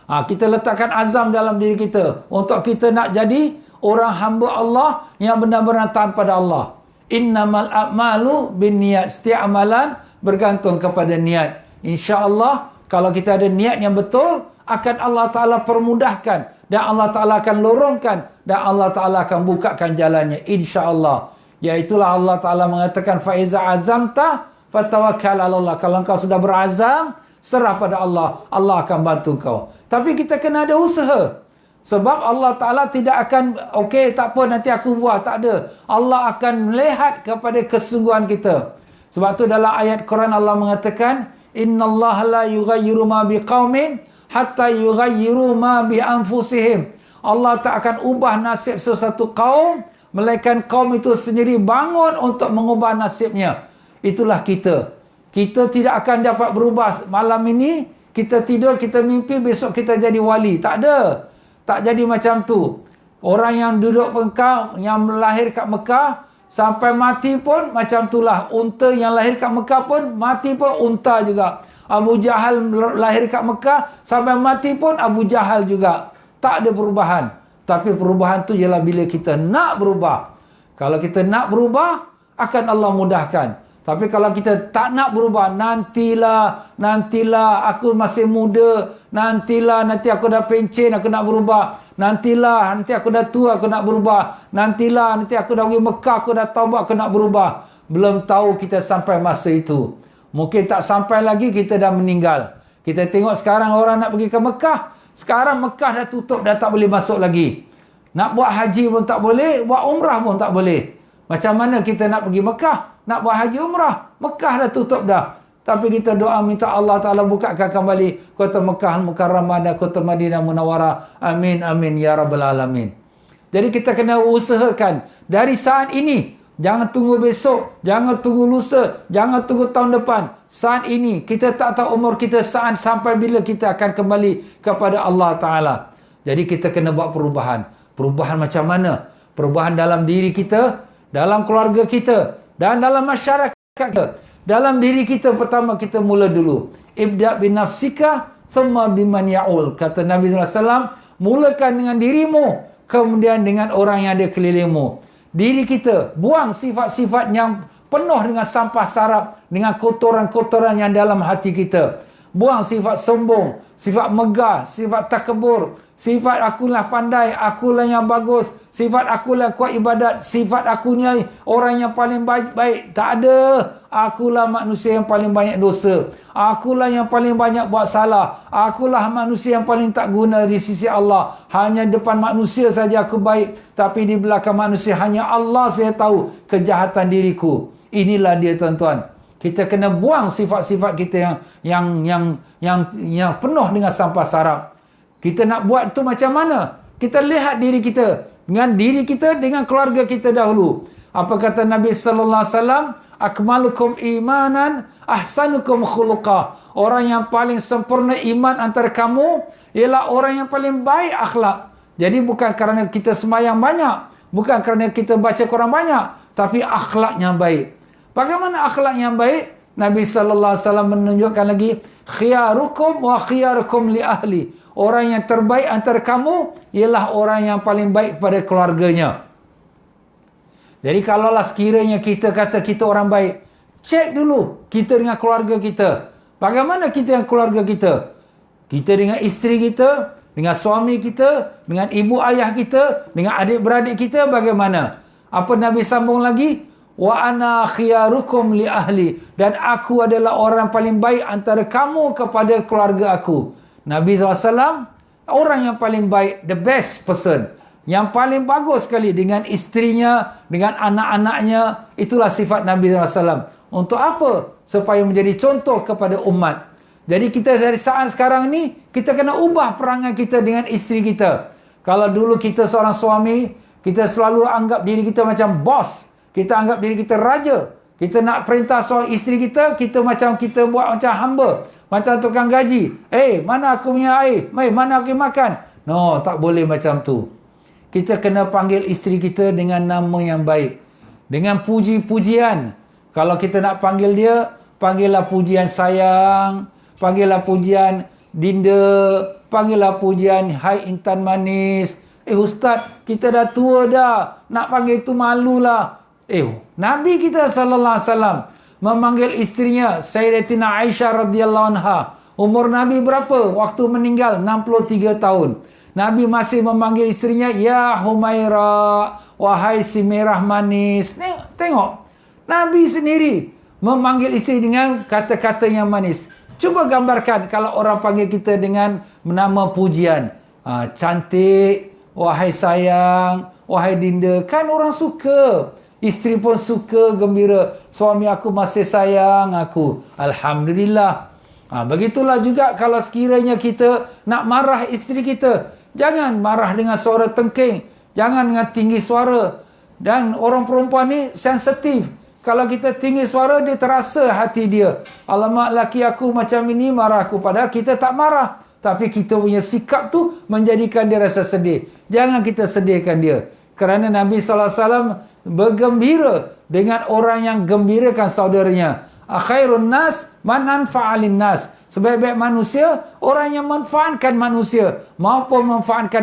Kita letakkan azam dalam diri kita untuk kita nak jadi orang hamba Allah yang benar-benar taat pada Allah. Innamal a'malu binniyat. Setiap amalan bergantung kepada niat. InsyaAllah kalau kita ada niat yang betul, akan Allah Ta'ala permudahkan, dan Allah Ta'ala akan lorongkan, dan Allah Ta'ala akan bukakan jalannya, insyaAllah. Iaitulah Allah Ta'ala mengatakan fa'iza azamta fatawakkal 'ala Allah. Kalau engkau sudah berazam, serah pada Allah, Allah akan bantu kau. Tapi kita kena ada usaha. Sebab Allah Ta'ala tidak akan, okey tak apa nanti aku buat, tak ada. Allah akan melihat kepada kesungguhan kita. Sebab tu dalam ayat Quran Allah mengatakan, innallaha la yughayyiru ma biqaumin hatta yughayyiru ma bi anfusihim. Allah tak akan ubah nasib sesuatu kaum, melainkan kaum itu sendiri bangun untuk mengubah nasibnya. Itulah kita. Kita tidak akan dapat berubah. Malam ini kita tidur, kita mimpi, besok kita jadi wali. Tak ada. Tak jadi macam tu. Orang yang duduk Mekah, yang lahir kat Mekah, sampai mati pun macam itulah. Unta yang lahir kat Mekah pun, mati pun unta juga. Abu Jahal lahir kat Mekah, sampai mati pun Abu Jahal juga. Tak ada perubahan. Tapi perubahan tu ialah bila kita nak berubah. Kalau kita nak berubah, akan Allah mudahkan. Tapi kalau kita tak nak berubah, nantilah, aku masih muda, nanti aku dah pencen, aku nak berubah. Nanti aku dah tua, aku nak berubah. Nanti aku dah pergi Mekah, aku dah taubat, aku nak berubah. Belum tahu kita sampai masa itu. Mungkin tak sampai lagi, kita dah meninggal. Kita tengok sekarang orang nak pergi ke Mekah. Sekarang Mekah dah tutup, dah tak boleh masuk lagi. Nak buat haji pun tak boleh, buat umrah pun tak boleh. Macam mana kita nak pergi Mekah? Nak buat haji umrah, Mekah dah tutup dah. Tapi kita doa minta Allah Ta'ala bukakan kembali kota Mekah Al-Mukarramah dan kota Madinah Munawwarah. Amin, amin, ya Rabbal Alamin. Jadi kita kena usahakan dari saat ini. Jangan tunggu besok, jangan tunggu lusa, jangan tunggu tahun depan. Saat ini, kita tak tahu umur kita saat sampai bila kita akan kembali kepada Allah Ta'ala. Jadi kita kena buat perubahan. Perubahan macam mana? Perubahan dalam diri kita, dalam keluarga kita, dan dalam masyarakat kita. Dalam diri kita pertama kita mula dulu. Ibda' bin nafsika thumma biman ya'ul. Kata Nabi SAW, Mulakan dengan dirimu, kemudian dengan orang yang ada kelilingmu. Diri kita, buang sifat-sifat yang penuh dengan sampah sarap, dengan kotoran-kotoran yang dalam hati kita. Buang sifat sombong, sifat megah, sifat takabur, sifat akulah pandai, akulah yang bagus, sifat akulah kuat ibadat, sifat akunya orang yang paling baik. Tak ada. Akulah manusia yang paling banyak dosa. Akulah yang paling banyak buat salah. Akulah manusia yang paling tak guna di sisi Allah. Hanya depan manusia saja aku baik, tapi di belakang manusia hanya Allah saya tahu kejahatan diriku. Inilah dia tuan-tuan. Kita kena buang sifat-sifat kita yang penuh dengan sampah sarap. Kita nak buat tu macam mana? Kita lihat diri kita, dengan keluarga kita dahulu. Apa kata Nabi sallallahu alaihi wasallam? Akmalukum imanan, ahsanukum khuluqa. Orang yang paling sempurna iman antara kamu ialah orang yang paling baik akhlak. Jadi bukan kerana kita sembahyang banyak, bukan kerana kita baca Quran banyak, tapi akhlaknya baik. Bagaimana akhlak yang baik? Nabi sallallahu alaihi wasallam menunjukkan lagi, khiyarukum wa khiyarukum li ahli. Orang yang terbaik antara kamu ialah orang yang paling baik pada keluarganya. Jadi kalaulah sekiranya kita kata kita orang baik, cek dulu kita dengan keluarga kita. Bagaimana kita dengan keluarga kita? Kita dengan isteri kita, dengan suami kita, dengan ibu ayah kita, dengan adik-beradik kita bagaimana? Apa Nabi sambung lagi? Wa ana khiyarukum li ahli, dan aku adalah orang paling baik antara kamu kepada keluarga aku. Nabi SAW orang yang paling baik, the best person, yang paling bagus sekali dengan isterinya, dengan anak-anaknya. Itulah sifat Nabi SAW. Untuk apa? Supaya menjadi contoh kepada umat. Jadi kita dari saat sekarang ni, kita kena ubah perangai kita dengan isteri kita. Kalau dulu kita seorang suami, kita selalu anggap diri kita macam bos. Kita anggap diri kita raja. Kita nak perintah soal isteri kita, kita buat macam hamba. Macam tukang gaji. Mana aku punya air? Mana aku makan? No, tak boleh macam tu. Kita kena panggil isteri kita dengan nama yang baik. Dengan puji-pujian. Kalau kita nak panggil dia, panggillah pujian sayang. Panggillah pujian Dinda. Panggillah pujian hai intan manis. Ustaz, kita dah tua dah. Nak panggil tu malulah. Nabi kita sallallahu alaihi wasallam memanggil isterinya Sayyidatina Aisyah radhiyallahu anha. Umur Nabi berapa waktu meninggal? 63 tahun. Nabi masih memanggil isterinya ya Humaira, wahai si merah manis. Tengok. Nabi sendiri memanggil isteri dengan kata-kata yang manis. Cuba gambarkan kalau orang panggil kita dengan nama pujian. Cantik, wahai sayang, wahai Dinda. Kan orang suka. Isteri pun suka, gembira. Suami aku masih sayang aku. Alhamdulillah. Begitulah juga kalau sekiranya kita nak marah isteri kita. Jangan marah dengan suara tengking. Jangan dengan tinggi suara. Dan orang perempuan ni sensitif. Kalau kita tinggi suara, dia terasa hati dia. Alamak, laki aku macam ini marah aku. Padahal kita tak marah. Tapi kita punya sikap tu menjadikan dia rasa sedih. Jangan kita sedihkan dia. Kerana Nabi SAW bergembira dengan orang yang gembirakan saudaranya. Khairun nas man anfa'alin nas. Sebaik-baik manusia, orang yang manfaatkan manusia. Maupun manfaatkan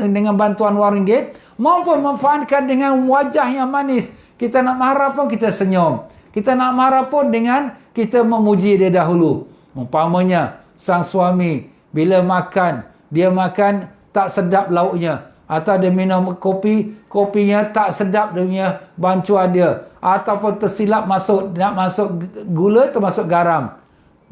dengan bantuan wang ringgit, maupun manfaatkan dengan wajah yang manis. Kita nak marah pun kita senyum. Kita nak marah pun dengan kita memuji dia dahulu. Umpamanya, sang suami bila makan, dia makan tak sedap lauknya. Atau dia minum kopinya tak sedap dia punya bancuan dia. Ataupun tersilap nak masuk gula termasuk garam.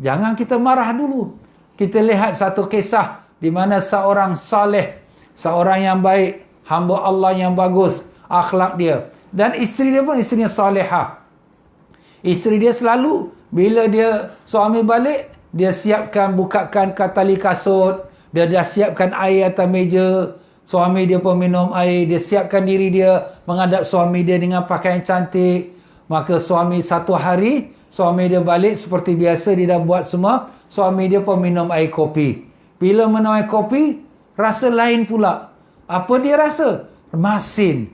Jangan kita marah dulu. Kita lihat satu kisah di mana seorang saleh, seorang yang baik, hamba Allah yang bagus, akhlak dia. Dan isteri dia pun isteri yang salihah. Isteri dia selalu bila suami balik, dia siapkan, bukakan tali kasut, dia dah siapkan air atas meja. Suami dia pun minum air. Dia siapkan diri dia menghadap suami dia dengan pakaian cantik. Maka satu hari, suami dia balik seperti biasa. Dia dah buat semua. Suami dia pun minum air kopi. Bila minum air kopi, rasa lain pula. Apa dia rasa? Masin.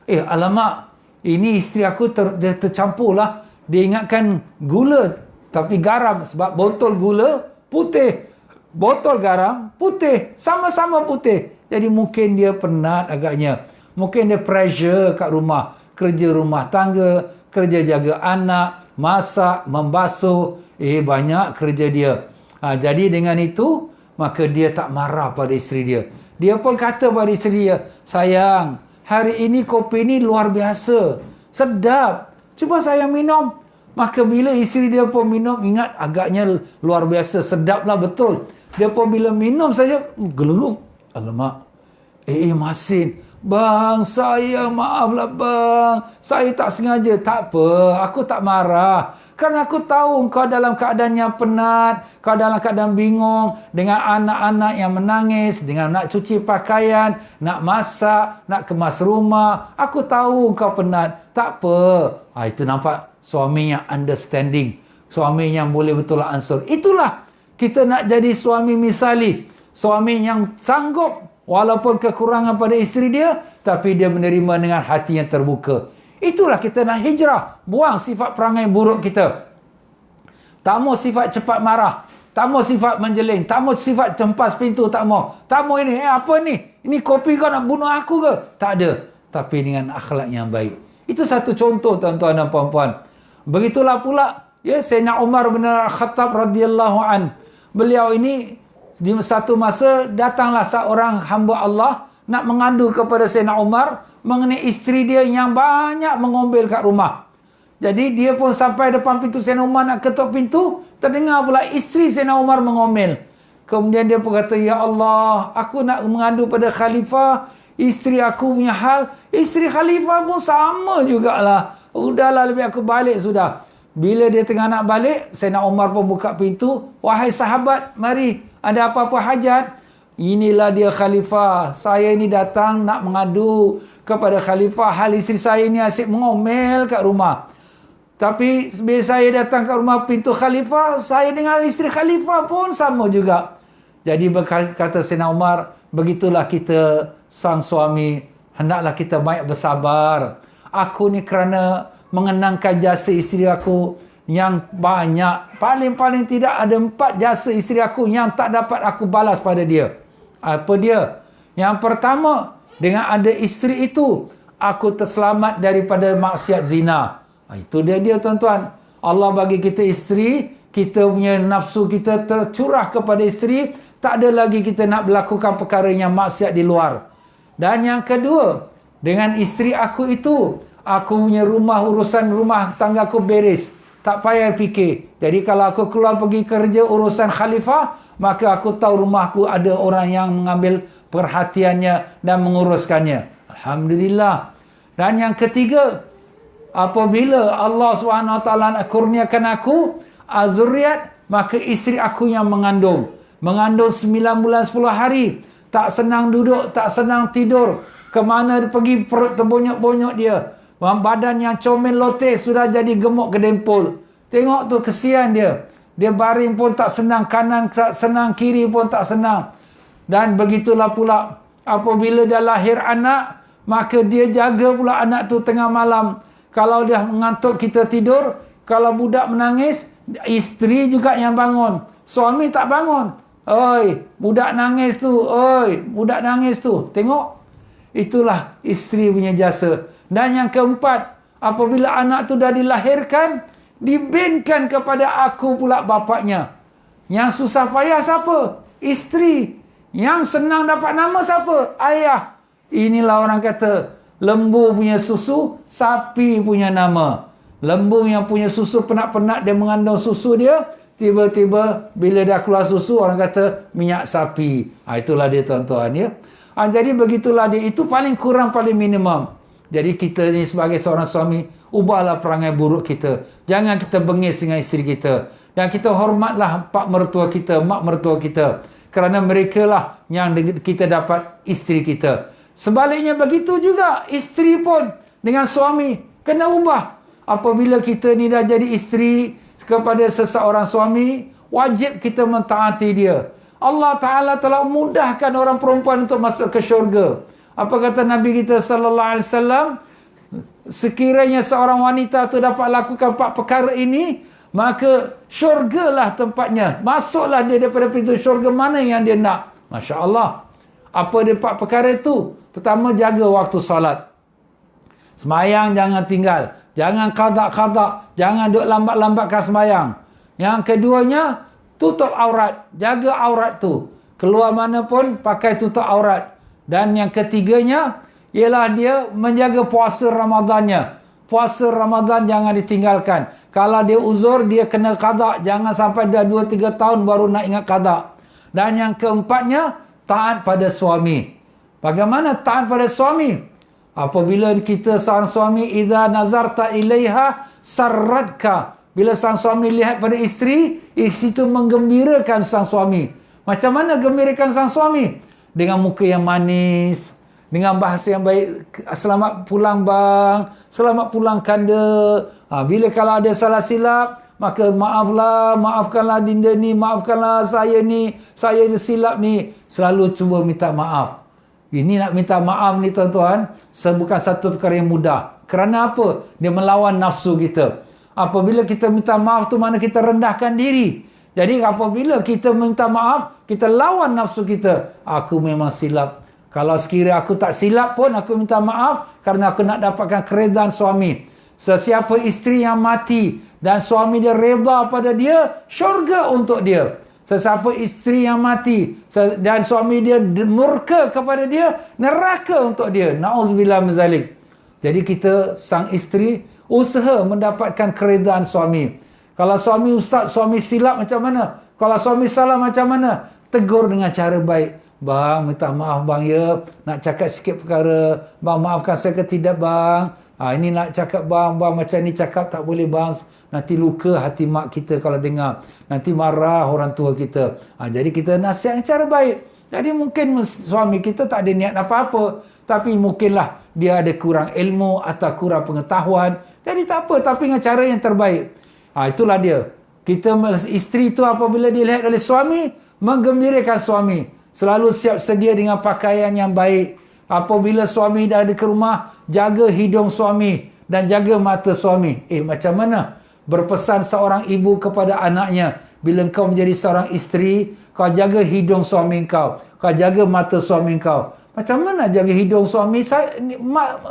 Alamak. Ini isteri aku dia tercampur lah. Dia ingatkan gula. Tapi garam. Sebab botol gula putih. botol garam putih, sama-sama putih. Jadi mungkin dia penat agaknya. Mungkin dia pressure kat rumah, kerja rumah tangga, kerja jaga anak, masak, membasuh, banyak kerja dia. Jadi dengan itu, maka dia tak marah pada isteri dia. Dia pun kata pada isteri dia, sayang, hari ini kopi ni luar biasa, sedap, cuba saya minum. Maka bila isteri dia pun minum, ingat agaknya luar biasa, sedap lah betul. Dia pun bila minum saja, gelung. Alamak, Masin, bang, saya maaflah bang, saya tak sengaja. Tak apa, aku tak marah. Kerana aku tahu kau dalam keadaan yang penat, kau dalam keadaan bingung, dengan anak-anak yang menangis, dengan nak cuci pakaian, nak masak, nak kemas rumah. Aku tahu kau penat. Tak apa. Itu nampak suami yang understanding. Suami yang boleh betul ansur. Itulah kita nak jadi suami misali. Suami yang sanggup walaupun kekurangan pada isteri dia, tapi dia menerima dengan hati yang terbuka. Itulah kita nak hijrah. Buang sifat perangai buruk kita. Tak mau sifat cepat marah. Tak mau sifat menjeling. Tak mau sifat cempas pintu. Tak mau. Tak mau ini. Apa ni? Ini kopi kau nak bunuh aku ke? Tak ada. Tapi dengan akhlak yang baik. Itu satu contoh tuan-tuan dan puan-puan. Begitulah pula. Sayyidina Umar bin Khattab radhiyallahu an. Beliau ini di satu masa datanglah seorang hamba Allah nak mengadu kepada Sayyidina Umar mengenai isteri dia yang banyak mengombel kat rumah. Jadi dia pun sampai depan pintu Sayyidina Umar nak ketuk pintu, terdengar pula isteri Sayyidina Umar mengomel. Kemudian dia pun kata, ya Allah, aku nak mengadu pada khalifah, isteri aku punya hal, isteri khalifah pun sama jugalah. Udahlah, lebih aku balik sudah. Bila dia tengah nak balik, Sayyidina Umar pun buka pintu, wahai sahabat, mari, ada apa-apa hajat? Inilah dia khalifah. Saya ini datang nak mengadu kepada khalifah. Hal isteri saya ini asyik mengomel kat rumah. Tapi bila saya datang ke rumah pintu khalifah, saya dengan isteri khalifah pun sama juga. Jadi kata Sayyidina Umar, begitulah kita sang suami. Hendaklah kita banyak bersabar. Aku ni kerana mengenangkan jasa isteri aku yang banyak. Paling-paling tidak ada 4 jasa isteri aku yang tak dapat aku balas pada dia. Apa dia? Yang pertama, dengan ada isteri itu, aku terselamat daripada maksiat zina. Itu dia tuan-tuan. Allah bagi kita isteri, kita punya nafsu kita tercurah kepada isteri, tak ada lagi kita nak melakukan perkara yang maksiat di luar. Dan yang kedua, dengan isteri aku itu, aku punya urusan rumah tangga aku beres. Tak payah fikir. Jadi kalau aku keluar pergi kerja urusan khalifah, maka aku tahu rumahku ada orang yang mengambil perhatiannya dan menguruskannya. Alhamdulillah. Dan yang ketiga, apabila Allah SWT nak kurniakan aku zuriat, maka isteri aku yang mengandung. Mengandung 9 bulan 10 hari. Tak senang duduk, tak senang tidur. Kemana dia pergi, perut terbonyok-bonyok dia. Badan yang comel loteh sudah jadi gemuk gedempul. Tengok tu, kesian dia. Dia baring pun tak senang, kanan tak senang, kiri pun tak senang. Dan begitulah pula, apabila dia lahir anak, maka dia jaga pula anak tu tengah malam. Kalau dia mengantuk, kita tidur. Kalau budak menangis, isteri juga yang bangun. Suami tak bangun. Oi, budak nangis tu. Oi, budak nangis tu. Tengok. Itulah isteri punya jasa. Dan yang keempat, apabila anak tu dah dilahirkan, dibinkan kepada aku pula bapaknya. Yang susah payah siapa? Isteri. Yang senang dapat nama siapa? Ayah. Inilah orang kata, lembu punya susu, sapi punya nama. Lembu yang punya susu penat-penat, dia mengandung susu dia, tiba-tiba bila dah keluar susu, orang kata minyak sapi. Itulah dia tuan-tuan ya. Jadi begitulah dia. Itu paling kurang, paling minimum. Jadi kita ni sebagai seorang suami, ubahlah perangai buruk kita. Jangan kita bengis dengan isteri kita. Dan kita hormatlah pak mertua kita, mak mertua kita. Kerana mereka lah yang kita dapat isteri kita. Sebaliknya begitu juga, isteri pun dengan suami kena ubah. Apabila kita ni dah jadi isteri kepada seseorang suami, wajib kita mentaati dia. Allah Ta'ala telah mudahkan orang perempuan untuk masuk ke syurga. Apa kata Nabi kita sallallahu alaihi wasallam? Sekiranya seorang wanita tu dapat lakukan 4 perkara ini, maka syurgalah tempatnya. Masuklah dia daripada pintu syurga mana yang dia nak. Masya Allah. Apa dia 4 perkara itu? Pertama, jaga waktu salat. Semayang jangan tinggal. Jangan qada-qada. Jangan duk lambat-lambatkan semayang. Yang keduanya, tutup aurat. Jaga aurat tu. Keluar mana pun pakai tutup aurat. Dan yang ketiganya, ialah dia menjaga puasa Ramadannya. Puasa Ramadan jangan ditinggalkan. Kalau dia uzur, dia kena qada. Jangan sampai dah 2-3 tahun baru nak ingat qada. Dan yang keempatnya, taat pada suami. Bagaimana taat pada suami? Apabila kita sang suami, idza nazarta ilaiha sarratka. Bila sang suami lihat pada isteri itu menggembirakan sang suami. Macam mana gembirakan sang suami? Dengan muka yang manis, dengan bahasa yang baik. Selamat pulang bang, selamat pulang kanda. Bila kalau ada salah silap, maka maaflah, maafkanlah dinda ni, maafkanlah saya ni, saya silap ni. Selalu cuba minta maaf. Ini nak minta maaf ni tuan-tuan, bukan satu perkara yang mudah. Kerana apa? Dia melawan nafsu kita. Apabila kita minta maaf tu mana kita rendahkan diri. Jadi apabila kita minta maaf, kita lawan nafsu kita. Aku memang silap. Kalau sekiranya aku tak silap pun, aku minta maaf kerana aku nak dapatkan keredaan suami. Sesiapa isteri yang mati dan suami dia reda pada dia, syurga untuk dia. Sesiapa isteri yang mati dan suami dia murka kepada dia, neraka untuk dia. Na'udzubillah min zalik. Jadi kita, sang isteri, usaha mendapatkan keredaan suami. Kalau suami ustaz, suami silap macam mana? Kalau suami salah macam mana? Tegur dengan cara baik. Bang, minta maaf bang ya. Nak cakap sikit perkara. Bang, maafkan saya ke tidak bang? Ini nak cakap bang, macam ni cakap tak boleh bang. Nanti luka hati mak kita kalau dengar. Nanti marah orang tua kita. Jadi kita nasihat dengan cara baik. Jadi mungkin suami kita tak ada niat apa-apa. Tapi mungkinlah dia ada kurang ilmu atau kurang pengetahuan. Jadi tak apa, tapi dengan cara yang terbaik. Itulah dia. Kita, isteri itu apabila dilihat oleh suami, menggembirakan suami. Selalu siap sedia dengan pakaian yang baik. Apabila suami dah ada ke rumah, jaga hidung suami dan jaga mata suami. Macam mana? Berpesan seorang ibu kepada anaknya, bila kau menjadi seorang isteri, kau jaga hidung suami kau. Kau jaga mata suami kau. Macam mana jaga hidung suami saya? Mak,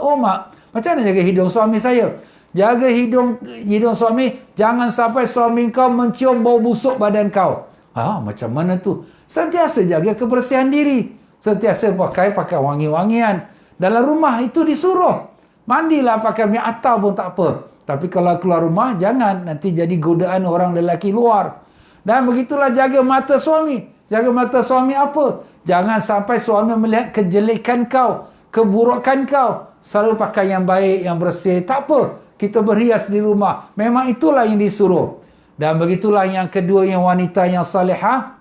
macam mana jaga hidung suami saya? Jaga hidung suami, jangan sampai suami kau mencium bau busuk badan kau. Macam mana tu? Sentiasa jaga kebersihan diri. Sentiasa pakai wangi-wangian. Dalam rumah itu disuruh. Mandilah pakai minyak atar pun tak apa. Tapi kalau keluar rumah, jangan. Nanti jadi godaan orang lelaki luar. Dan begitulah jaga mata suami. Jaga mata suami apa? Jangan sampai suami melihat kejelekan kau, keburukan kau. Selalu pakai yang baik, yang bersih. Tak apa. Kita berhias di rumah. Memang itulah yang disuruh. Dan begitulah yang kedua, yang wanita yang salihah.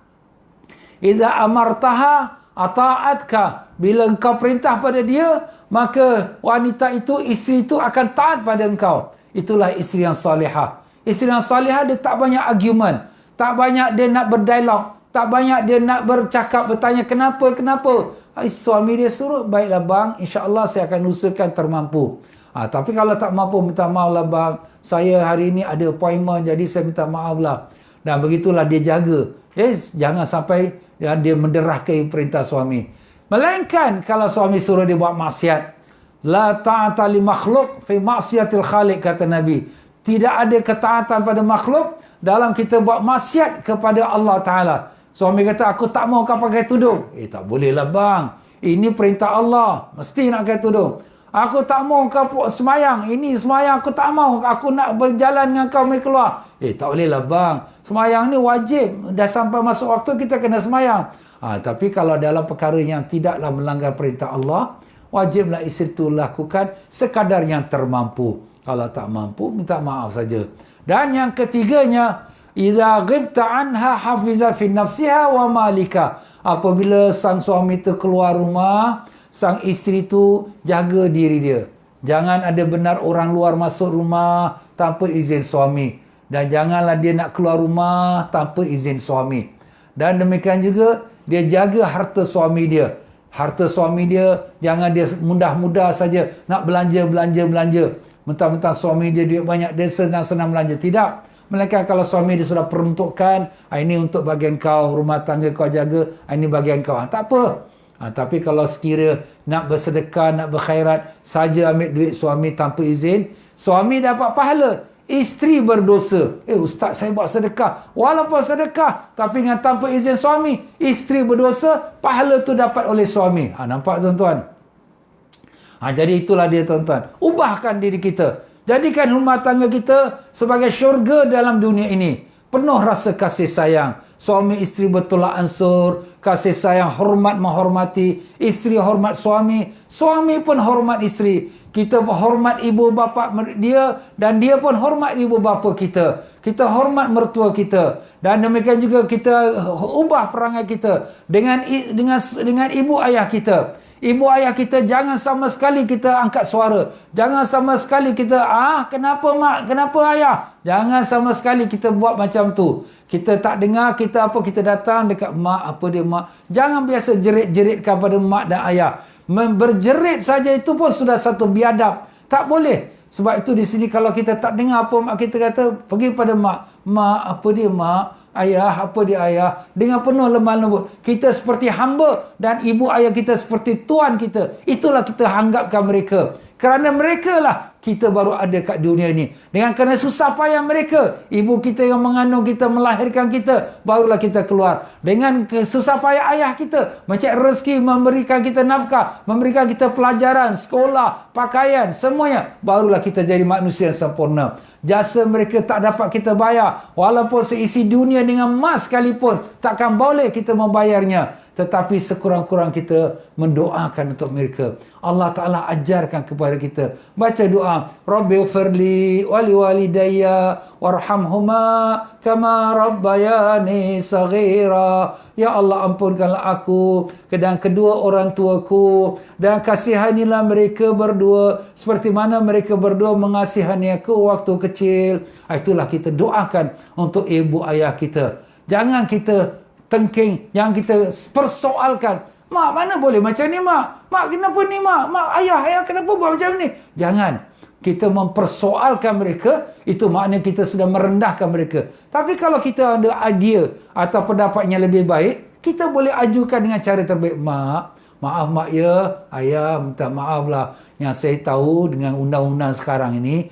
Iza amartaha ata'atka. Bila engkau perintah pada dia, maka wanita itu, isteri itu akan taat pada engkau. Itulah isteri yang salihah. Isteri yang salihah dia tak banyak argument. Tak banyak dia nak berdialog. Tak banyak dia nak bercakap, bertanya kenapa. Suami dia suruh, baiklah bang, insya-Allah saya akan usahakan termampu. Tapi kalau tak mampu, minta maaf lah bang. Saya hari ini ada appointment, jadi saya minta maaf lah. Dan begitulah dia jaga. Jangan sampai dia menderahkan perintah suami. Melainkan kalau suami suruh dia buat maksiat. La ta'ata li makhluk fi maksiatil khaliq, kata Nabi. Tidak ada ketaatan pada makhluk dalam kita buat maksiat kepada Allah Ta'ala. Suami kata, aku tak mau kau pakai tudung. Tak boleh lah bang. Ini perintah Allah. Mesti nak pakai tudung. Aku tak mau kau semayang. Ini semayang aku tak mau. Aku nak berjalan dengan kau mai keluar. Tak boleh lah bang. Semayang ni wajib. Dah sampai masuk waktu kita kena semayang. Tapi kalau dalam perkara yang tidaklah melanggar perintah Allah, wajiblah isteri itu lakukan sekadar yang termampu. Kalau tak mampu, minta maaf saja. Dan yang ketiganya, idza ghibta anha hafiza fi nafsiha wa malika. Apabila sang suami itu keluar rumah, sang isteri itu jaga diri dia. Jangan ada benar orang luar masuk rumah tanpa izin suami. Dan janganlah dia nak keluar rumah tanpa izin suami. Dan demikian juga, dia jaga harta suami dia. Harta suami dia, jangan dia mudah-mudah saja nak belanja. Mentang-mentang suami dia duit banyak, dia senang-senang belanja. Tidak. Melainkan kalau suami dia sudah peruntukkan, ini untuk bagian kau, rumah tangga kau jaga, ini bagian kau. Tak apa. Tapi kalau sekira nak bersedekah, nak berkhairat, saja ambil duit suami tanpa izin, suami dapat pahala. Isteri berdosa. Ustaz, saya buat sedekah. Walaupun sedekah, tapi dengan tanpa izin suami, isteri berdosa, pahala tu dapat oleh suami. Nampak tuan-tuan? Jadi itulah dia tuan-tuan. Ubahkan diri kita. Jadikan rumah tangga kita sebagai syurga dalam dunia ini. Penuh rasa kasih sayang. Suami isteri bertolak ansur. Kasih sayang, hormat menghormati. Isteri hormat suami. Suami pun hormat isteri. Kita hormat ibu bapa dia dan dia pun hormat ibu bapa kita. Kita hormat mertua kita. Dan demikian juga kita ubah perangai kita dengan ibu ayah kita. Ibu ayah kita jangan sama sekali kita angkat suara. Jangan sama sekali kita, kenapa mak? Kenapa ayah? Jangan sama sekali kita buat macam tu. Kita tak dengar, kita datang dekat mak, mak. Jangan biasa jerit-jeritkan pada mak dan ayah. Berjerit saja itu pun sudah satu biadab. Tak boleh. Sebab itu di sini kalau kita tak dengar apa mak kita kata, pergi pada mak. Mak, mak? Ayah, ayah? Dengan penuh lemah lembut. Kita seperti hamba dan ibu ayah kita seperti tuan kita. Itulah kita anggapkan mereka. Kerana mereka lah kita baru ada kat dunia ini. Dengan kerana susah payah mereka, ibu kita yang mengandung kita, melahirkan kita, barulah kita keluar. Dengan susah payah ayah kita mencari rezeki, memberikan kita nafkah, memberikan kita pelajaran, sekolah, pakaian, semuanya, barulah kita jadi manusia yang sempurna. Jasa mereka tak dapat kita bayar. Walaupun seisi dunia dengan emas sekalipun, takkan boleh kita membayarnya. Tetapi sekurang-kurang kita mendoakan untuk mereka. Allah Ta'ala ajarkan kepada kita. Baca doa. Rabbighfirli wali walidayya warhamhuma kama rabbayani saghira. Ya Allah, ampunkanlah aku dan kedua orang tuaku. Dan kasihanilah mereka berdua seperti mana mereka berdua mengasihani aku waktu kecil. Itulah kita doakan untuk ibu ayah kita. Jangan kita tengking, yang kita persoalkan. Mak, mana boleh macam ni, mak? Mak, kenapa ni, mak? Mak, ayah, kenapa buat macam ni? Jangan. Kita mempersoalkan mereka, itu maknanya kita sudah merendahkan mereka. Tapi kalau kita ada idea atau pendapatnya lebih baik, kita boleh ajukan dengan cara terbaik. Mak, maaf mak ya, ayah minta maaf lah. Yang saya tahu dengan undang-undang sekarang ini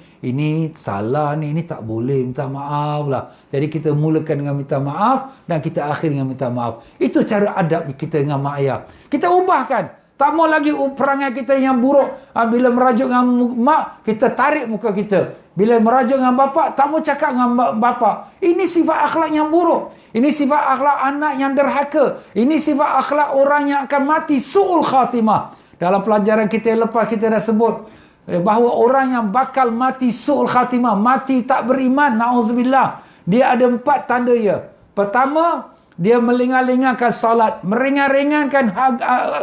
salah ni, ini tak boleh, minta maaf lah. Jadi kita mulakan dengan minta maaf dan kita akhir dengan minta maaf. Itu cara adab kita dengan mak ayah. Kita ubahkan. Tak mau lagi perangai kita yang buruk. Bila merajuk dengan mak, kita tarik muka kita. Bila merajuk dengan bapa, tak mau cakap dengan bapa. Ini sifat akhlak yang buruk. Ini sifat akhlak anak yang derhaka. Ini sifat akhlak orang yang akan mati su'ul khatimah. Dalam pelajaran kita yang lepas kita dah sebut bahawa orang yang bakal mati su'ul khatimah, mati tak beriman, na'udzubillah, dia ada 4 tanda dia. Pertama, dia melengar-lengarkan salat, meringan-ringankan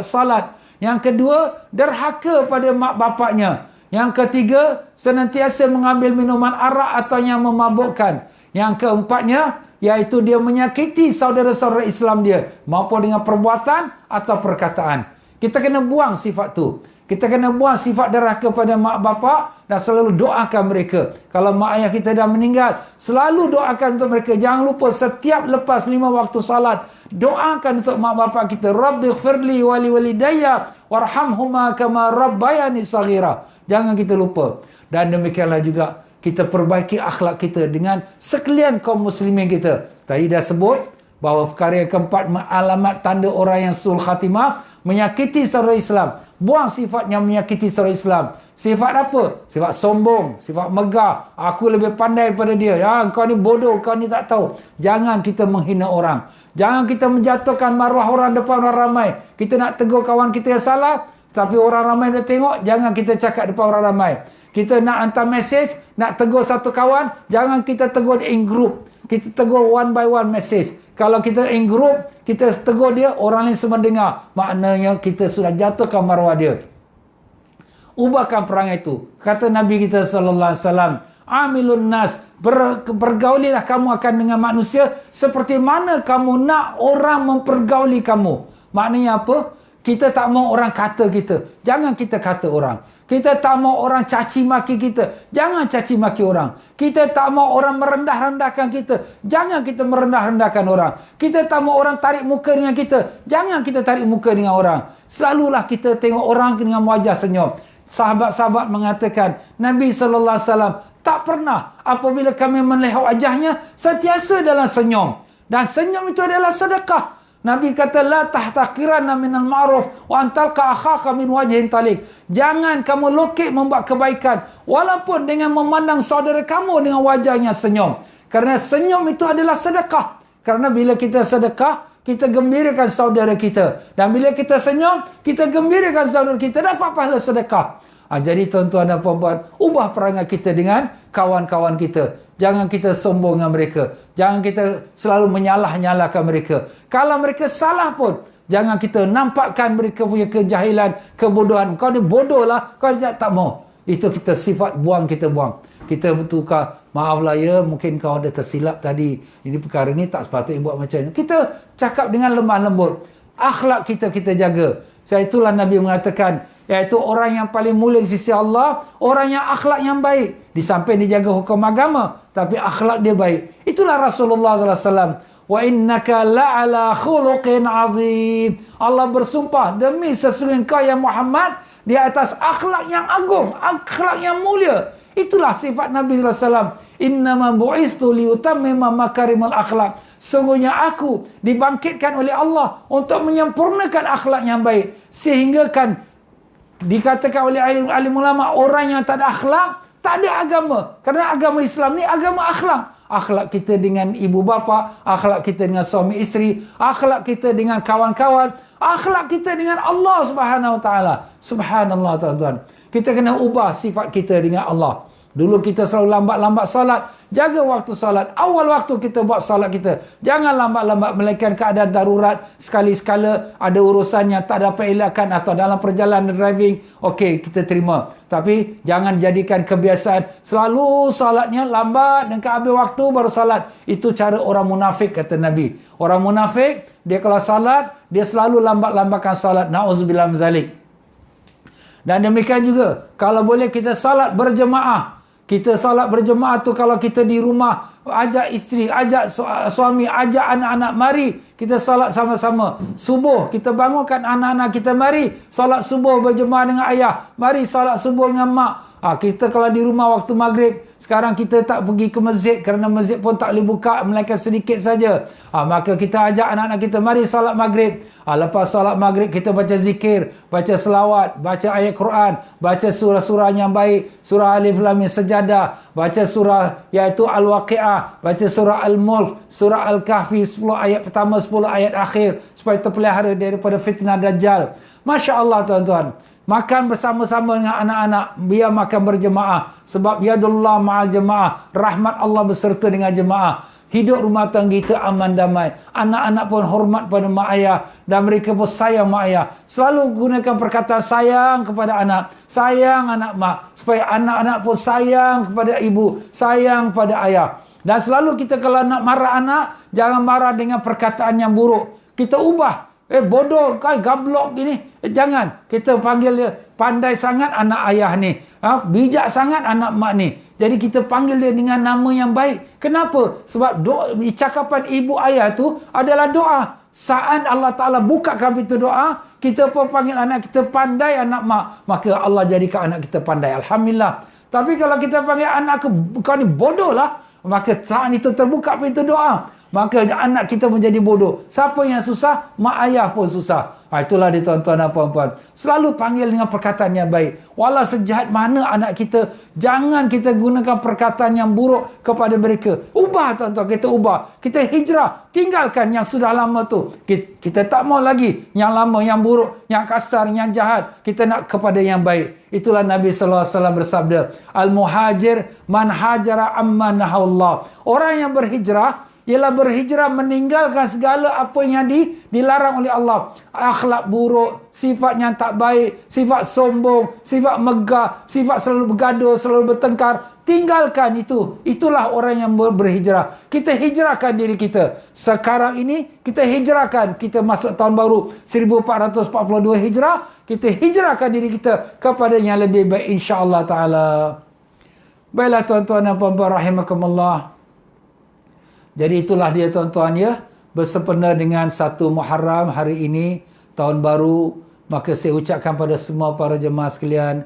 salat. Yang kedua, derhaka pada mak bapaknya. Yang ketiga, senantiasa mengambil minuman arak atau yang memabukkan. Yang keempatnya, iaitu dia menyakiti saudara-saudara Islam dia, maupun dengan perbuatan atau perkataan. Kita kena buang sifat tu. Kita kena buang sifat derhaka pada mak bapak dan selalu doakan mereka. Kalau mak ayah kita dah meninggal, selalu doakan untuk mereka. Jangan lupa setiap lepas 5 waktu salat, doakan untuk mak bapak kita. Rabbighfirli wali walidayya warhamhuma kama rabbayani saghira. Jangan kita lupa. Dan demikianlah juga kita perbaiki akhlak kita dengan sekalian kaum muslimin kita. Tadi dah sebut bahawa perkara yang keempat, alamat tanda orang yang su'ul khatimah, menyakiti saudara Islam. Buang sifat yang menyakiti saudara Islam. Sifat apa? Sifat sombong, sifat megah. Aku lebih pandai daripada dia. Kau ni bodoh, kau ni tak tahu. Jangan kita menghina orang. Jangan kita menjatuhkan maruah orang depan orang ramai. Kita nak tegur kawan kita yang salah, tapi orang ramai dah tengok, jangan kita cakap depan orang ramai. Kita nak hantar mesej, nak tegur satu kawan, jangan kita tegur in group. Kita tegur one by one message. Kalau kita in group, kita tegur dia, orang lain semua dengar. Maknanya kita sudah jatuhkan maruah dia. Ubahkan perangai itu. Kata Nabi kita SAW, amilun nas, bergaulilah kamu akan dengan manusia seperti mana kamu nak orang mempergauli kamu. Maknanya apa? Kita tak mau orang kata kita. Jangan kita kata orang. Kita tak mau orang caci maki kita. Jangan caci maki orang. Kita tak mau orang merendah-rendahkan kita. Jangan kita merendah-rendahkan orang. Kita tak mau orang tarik muka dengan kita. Jangan kita tarik muka dengan orang. Selalulah kita tengok orang dengan wajah senyum. Sahabat-sahabat mengatakan, Nabi SAW tak pernah apabila kami melihat wajahnya, sentiasa dalam senyum. Dan senyum itu adalah sedekah. Nabi kata, la tahtaqiranna minal ma'ruf wa antalqa akhaka min wajhin talik. Jangan kamu lokek membuat kebaikan walaupun dengan memandang saudara kamu dengan wajahnya senyum. Kerana senyum itu adalah sedekah. Kerana bila kita sedekah, kita gembirakan saudara kita. Dan bila kita senyum, kita gembirakan saudara kita. Dapat pahala sedekah. Jadi tuan-tuan dan puan-puan, ubah perangai kita dengan kawan-kawan kita. Jangan kita sombong dengan mereka. Jangan kita selalu menyalah-nyalahkan mereka. Kalau mereka salah pun, jangan kita nampakkan mereka punya kejahilan, kebodohan. Kau ni bodoh lah, kau tak mau. Itu kita sifat buang, kita buang. Kita bertukar, maaflah ya, mungkin kau ada tersilap tadi. Ini perkara ni tak sepatutnya buat macam ni. Kita cakap dengan lemah lembut. Akhlak kita jaga. Itulah Nabi mengatakan, iaitu orang yang paling mulia di sisi Allah, orang yang akhlak yang baik. Di samping dia jaga hukum agama, tapi akhlak dia baik. Itulah Rasulullah SAW. Wa innaka la'ala khuluqin azim. Allah bersumpah, demi sesungguhnya kau ya Muhammad, di atas akhlak yang agung, akhlak yang mulia. Itulah sifat Nabi SAW. Innama bu'istu liutammima makarimal akhlak. Sungguhnya aku dibangkitkan oleh Allah untuk menyempurnakan akhlak yang baik. Sehingga kan dikatakan oleh alim ulama, orang yang tak ada akhlak, tak ada agama. Kerana agama Islam ni agama akhlak. Akhlak kita dengan ibu bapa, akhlak kita dengan suami isteri, akhlak kita dengan kawan-kawan, akhlak kita dengan Allah Subhanahu Wa Taala. Subhanallah tuan-tuan. Kita kena ubah sifat kita dengan Allah. Dulu kita selalu lambat-lambat salat. Jaga waktu salat. Awal waktu kita buat salat kita. Jangan lambat-lambat melainkan keadaan darurat. Sekali-sekala ada urusan yang tak dapat elakkan atau dalam perjalanan driving. Okey, kita terima. Tapi jangan jadikan kebiasaan. Selalu salatnya lambat dan habis waktu baru salat. Itu cara orang munafik, kata Nabi. Orang munafik, dia kalau salat, dia selalu lambat-lambatkan salat. Na'udzubillah min zalik. Dan demikian juga, kalau boleh kita salat berjemaah. Kita salat berjemaah tu kalau kita di rumah, ajak isteri, ajak suami, ajak anak-anak, mari kita salat sama-sama. Subuh, kita bangunkan anak-anak kita, mari salat subuh berjemaah dengan ayah. Mari salat subuh dengan mak. Kita kalau di rumah waktu maghrib, sekarang kita tak pergi ke masjid kerana masjid pun tak boleh buka melainkan sedikit saja. Maka kita ajak anak-anak kita, mari salat maghrib. Lepas salat maghrib kita baca zikir, baca selawat, baca ayat Quran, baca surah-surah yang baik, surah Alif Lam Mim Sajadah, baca surah iaitu Al-Waqi'ah, baca surah Al-Mulk, surah Al-Kahfi 10 ayat pertama, 10 ayat akhir supaya terpelihara daripada fitnah Dajjal. Masya-Allah tuan-tuan. Makan bersama-sama dengan anak-anak, biar makan berjemaah. Sebab yadullah ma'al jemaah, rahmat Allah berserta dengan jemaah. Hidup rumah tangga kita aman damai. Anak-anak pun hormat pada mak ayah dan mereka pun sayang mak ayah. Selalu gunakan perkataan sayang kepada anak, sayang anak mak, supaya anak-anak pun sayang kepada ibu, sayang kepada ayah. Dan selalu kita kalau nak marah anak, jangan marah dengan perkataan yang buruk. Kita ubah. Bodoh kau, gablok gini. Jangan. Kita panggil dia pandai sangat anak ayah ni. Bijak sangat anak mak ni. Jadi kita panggil dia dengan nama yang baik. Kenapa? Sebab cakapan ibu ayah tu adalah doa. Saat Allah Ta'ala bukakan pintu doa, kita pun panggil anak kita pandai anak mak. Maka Allah jadikan anak kita pandai. Alhamdulillah. Tapi kalau kita panggil anak kau ni bodoh lah, maka saat itu terbuka pintu doa, maka anak kita menjadi bodoh. Siapa yang susah? Mak ayah pun susah. Itulah dia tuan-tuan dan puan-puan. Selalu panggil dengan perkataan yang baik. Walau sejahat mana anak kita, jangan kita gunakan perkataan yang buruk kepada mereka. Ubah tuan-tuan, kita ubah. Kita hijrah. Tinggalkan yang sudah lama tu. Kita tak mau lagi yang lama, yang buruk, yang kasar, yang jahat. Kita nak kepada yang baik. Itulah Nabi SAW bersabda, Al-muhajir man hajara amma nahawallah. Orang yang berhijrah, ialah berhijrah meninggalkan segala apa yang dilarang oleh Allah. Akhlak buruk, sifat yang tak baik, sifat sombong, sifat megah, sifat selalu bergaduh, selalu bertengkar. Tinggalkan itu. Itulah orang yang berhijrah. Kita hijrahkan diri kita. Sekarang ini kita hijrahkan. Kita masuk tahun baru 1442 hijrah. Kita hijrahkan diri kita kepada yang lebih baik insya-Allah taala. Baiklah tuan-tuan dan puan-puan rahimakumullah. Jadi itulah dia tuan-tuan ya. Bersempena dengan 1 Muharram hari ini, tahun baru. Maka saya ucapkan pada semua para jemaah sekalian,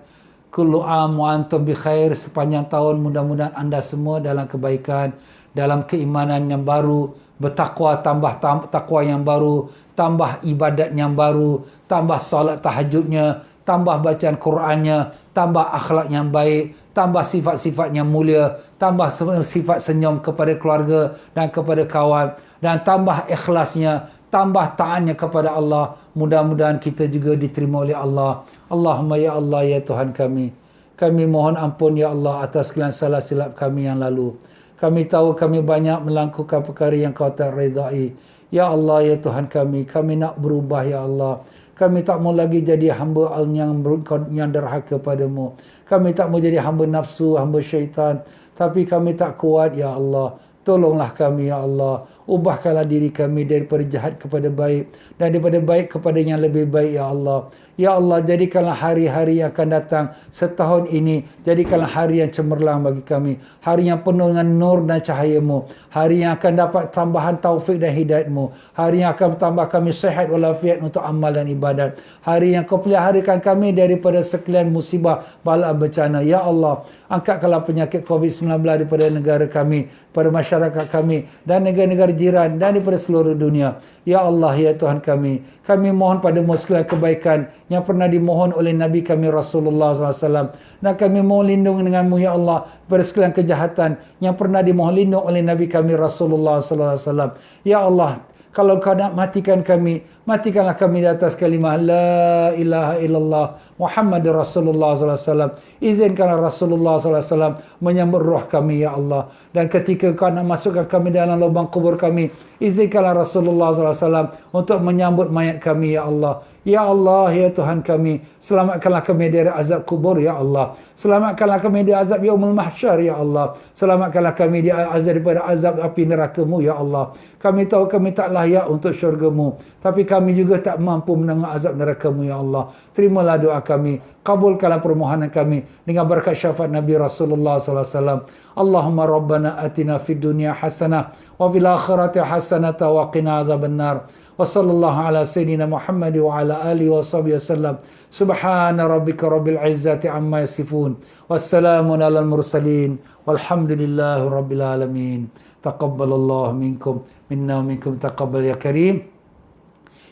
kullu am wa antum bi khair. Sepanjang tahun mudah-mudahan anda semua dalam kebaikan, dalam keimanan yang baru, bertakwa, tambah takwa yang baru, tambah ibadat yang baru, tambah solat tahajudnya, tambah bacaan Qurannya, tambah akhlak yang baik, tambah sifat-sifat yang mulia, tambah sifat senyum kepada keluarga dan kepada kawan, dan tambah ikhlasnya, tambah taatnya kepada Allah. Mudah-mudahan kita juga diterima oleh Allah. Allahumma ya Allah ya Tuhan kami. Kami mohon ampun ya Allah atas segala salah silap kami yang lalu. Kami tahu kami banyak melakukan perkara yang Kau tak redai. Ya Allah ya Tuhan kami nak berubah ya Allah. Kami tak mau lagi jadi hamba yang derhaka padamu. Kami tak mau jadi hamba nafsu, hamba syaitan. Tapi kami tak kuat ya Allah. Tolonglah kami ya Allah. Ubahkanlah diri kami daripada jahat kepada baik, dan daripada baik kepada yang lebih baik ya Allah. Ya Allah, jadikanlah hari-hari yang akan datang setahun ini, jadikanlah hari yang cemerlang bagi kami. Hari yang penuh dengan nur dan cahaya-Mu. Hari yang akan dapat tambahan taufik dan hidayat-Mu. Hari yang akan bertambah kami sihat walafiat untuk amal dan ibadat. Hari yang Kau peliharakan kami daripada sekalian musibah, bala bencana. Ya Allah, angkatkanlah penyakit COVID-19 daripada negara kami, pada masyarakat kami, dan negara-negara jiran, dan daripada seluruh dunia. Ya Allah, ya Tuhan kami mohon pada-Mu segala kebaikan yang pernah dimohon oleh Nabi kami Rasulullah SAW. Dan kami mohon lindung dengan-Mu ya Allah pada segala kejahatan yang pernah dimohon lindung oleh Nabi kami Rasulullah SAW. Ya Allah, kalau Kau nak matikan kami, matikanlah kami di atas kalimah La ilaha illallah Muhammadur Rasulullah SAW. Izinkanlah Rasulullah SAW menyambut roh kami ya Allah. Dan ketika Kau nak masukkan kami dalam lubang kubur kami, izinkanlah Rasulullah SAW untuk menyambut mayat kami ya Allah. Ya Allah, ya Tuhan kami, selamatkanlah kami dari azab kubur ya Allah. Selamatkanlah kami dari azab yaumul mahsyar ya Allah. Selamatkanlah kami daripada azab api neraka-Mu ya Allah. Kami tahu kami tak layak untuk syurga-Mu, tapi kami juga tak mampu menanggung azab neraka-Mu ya Allah. Terimalah doa kami, kabulkanlah permohonan kami dengan berkat syafaat Nabi Rasulullah SAW. Allahumma rabbana atina fid dunya hasanah wa fil akhirati hasanah wa qina adzabannar. Wa sallallahu ala sayyidina Muhammad wa ala alihi wa sahbihi wasallam. Subhana rabbika rabbil izzati amma yasifun. Wassalamun alal mursalin. Walhamdulillahi rabbil alamin. Taqabbalallahu minkum minna wa minkum taqabbal ya karim.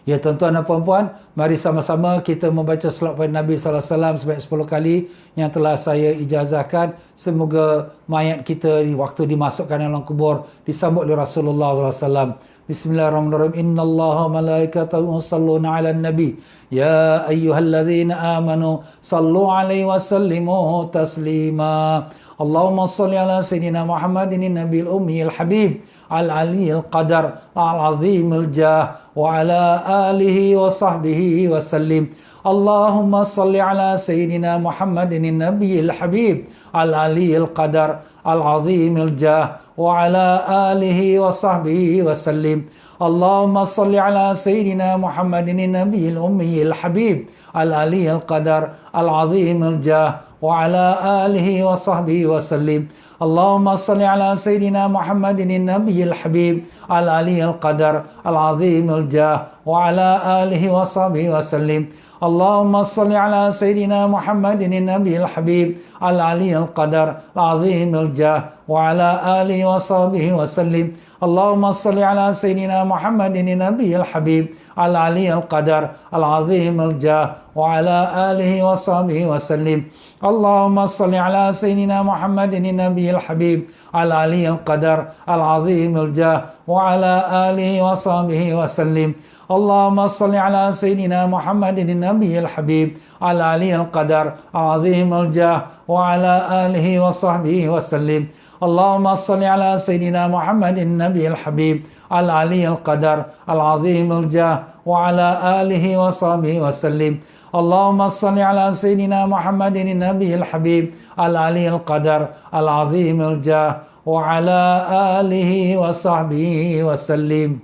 Ya tuan-tuan dan puan-puan, mari sama-sama kita membaca selawat pada Nabi sallallahu alaihi wasallam sebanyak 10 kali yang telah saya ijazahkan. Semoga mayat kita di waktu dimasukkan dalam kubur disambut oleh Rasulullah sallallahu alaihi wasallam. Bismillahirrahmanirrahim. Innallaha malaikatahu yusalluna 'alan nabi. Ya ayyuhalladzina amanu sallu 'alaihi wa sallimu taslima. Allahumma salli ala sayyidina Muhammadin nabiyil ummiyil habib al-aliyil qadar al-azimil jah wa ala alihi wa sahbihi wa sallim. Allahumma salli ala sayyidina Muhammadin nabiyil habib al-aliyil qadar al-azimil jah wa ala alihi wa sahbihi wa sallim. Allahumma salli ala sayyidina Muhammadin nabiyil ummiyil habib al-aliyil qadar al-azimil jah wa ala alihi wa sahbihi wa sallim. Allahumma salli ala sayyidina Muhammadin nabiyil habib al-aliyil qadar al-azimil jah wa ala alihi wa sahbihi wa sallim. Allahumma salli ala sayyidina Muhammadin nabiyil habib al-aliyil qadar al-azimil jah wa ala alihi wa sahbihi wa sallim. Allahumma salli ala sayyidina Muhammadin nabiyil habib al-aliyil qadar al-azimil jah wa ala alihi wa sahbihi wa sallim. Allahumma salli ala sayyidina Muhammadin nabiyil habib al-aliyil qadar al-azimil jah wa ala alihi wa sahbihi wa sallim. Allahumma salli ala sayyidina Muhammadin nabiyil habib al-aliyil qadar al-azimil jah wa ala alihi wa sahbihi wa sallim. اللهم صل على سيدنا محمد النبي الحبيب العلي القدر العظيم الجاه وعلى آله وصحبه وسلم. اللهم صل على سيدنا محمد النبي الحبيب العلي القدر العظيم الجاه وعلى آله وصحبه وسلم.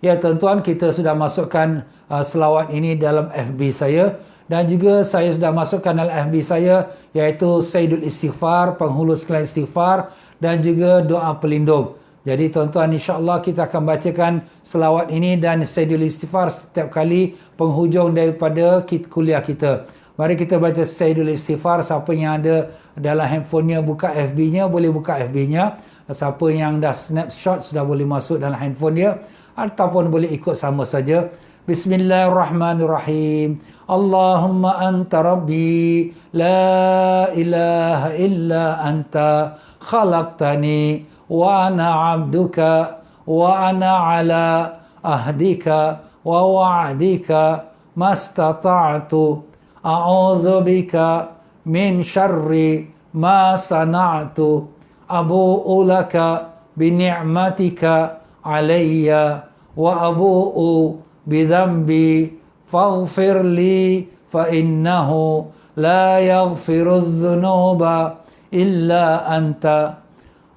Ya tuan-tuan, kita sudah masukkan selawat ini dalam FB saya, dan juga saya sudah masukkan dalam FB saya, iaitu Sayyidul Istighfar, penghulu sekalian istighfar, dan juga doa pelindung. Jadi tuan-tuan, insya-Allah kita akan bacakan selawat ini dan Sayyidul Istighfar setiap kali penghujung daripada kuliah kita. Mari kita baca Sayyidul Istighfar. Siapa yang ada dalam handphonenya buka FB-nya, boleh buka FB-nya. Siapa yang dah snapshot sudah boleh masuk dalam handphone dia, ataupun boleh ikut sama saja. Bismillahirrahmanirrahim. Allahumma anta rabbi la ilaha illa anta khalaqtani wa ana abduka wa ana ala ahdika wa wa'dika mastata'tu a'udzu bika min syarri ma sana'tu abu'u laka bi ni'matika alayya wa abu'u bidhanbi faghfir li fa innahu la yaghfiru dzunuba illa anta.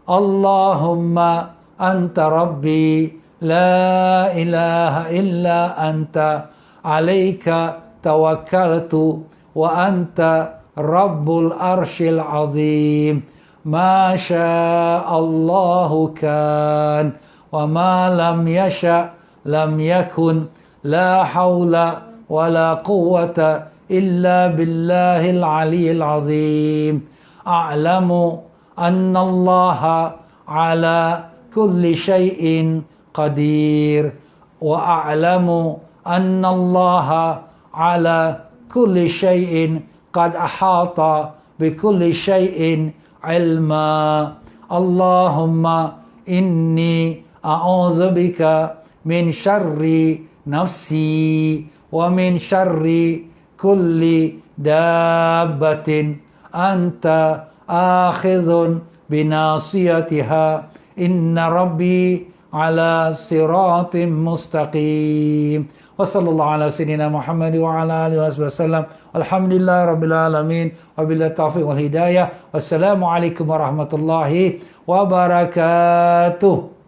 Allahumma anta rabbi la ilaha illa anta alayka tawakkaltu wa anta rabbul arshil azim. Ma sya'allahu kan wa ma lam yasha' lam yakun. La hawla wa la quwwata illa billahil aliyyil azim. A'lamu anna allaha ala kulli syai'in qadir wa a'lamu anna allaha ala kulli syai'in qad ahata bi kulli syai'in ilma. Allahumma inni a'udzu bika min syarri nafsi wa min syarri kulli dabbatin anta akhidhun binasiyatiha inna rabbi ala siratim mustaqim. Wa sallallahu ala sayyidina Muhammad wa ala alihi wasallam. Alhamdulillah rabbil alamin wa billahi taufiq wal hidayah. Wassalamu alaikum warahmatullahi wabarakatuh.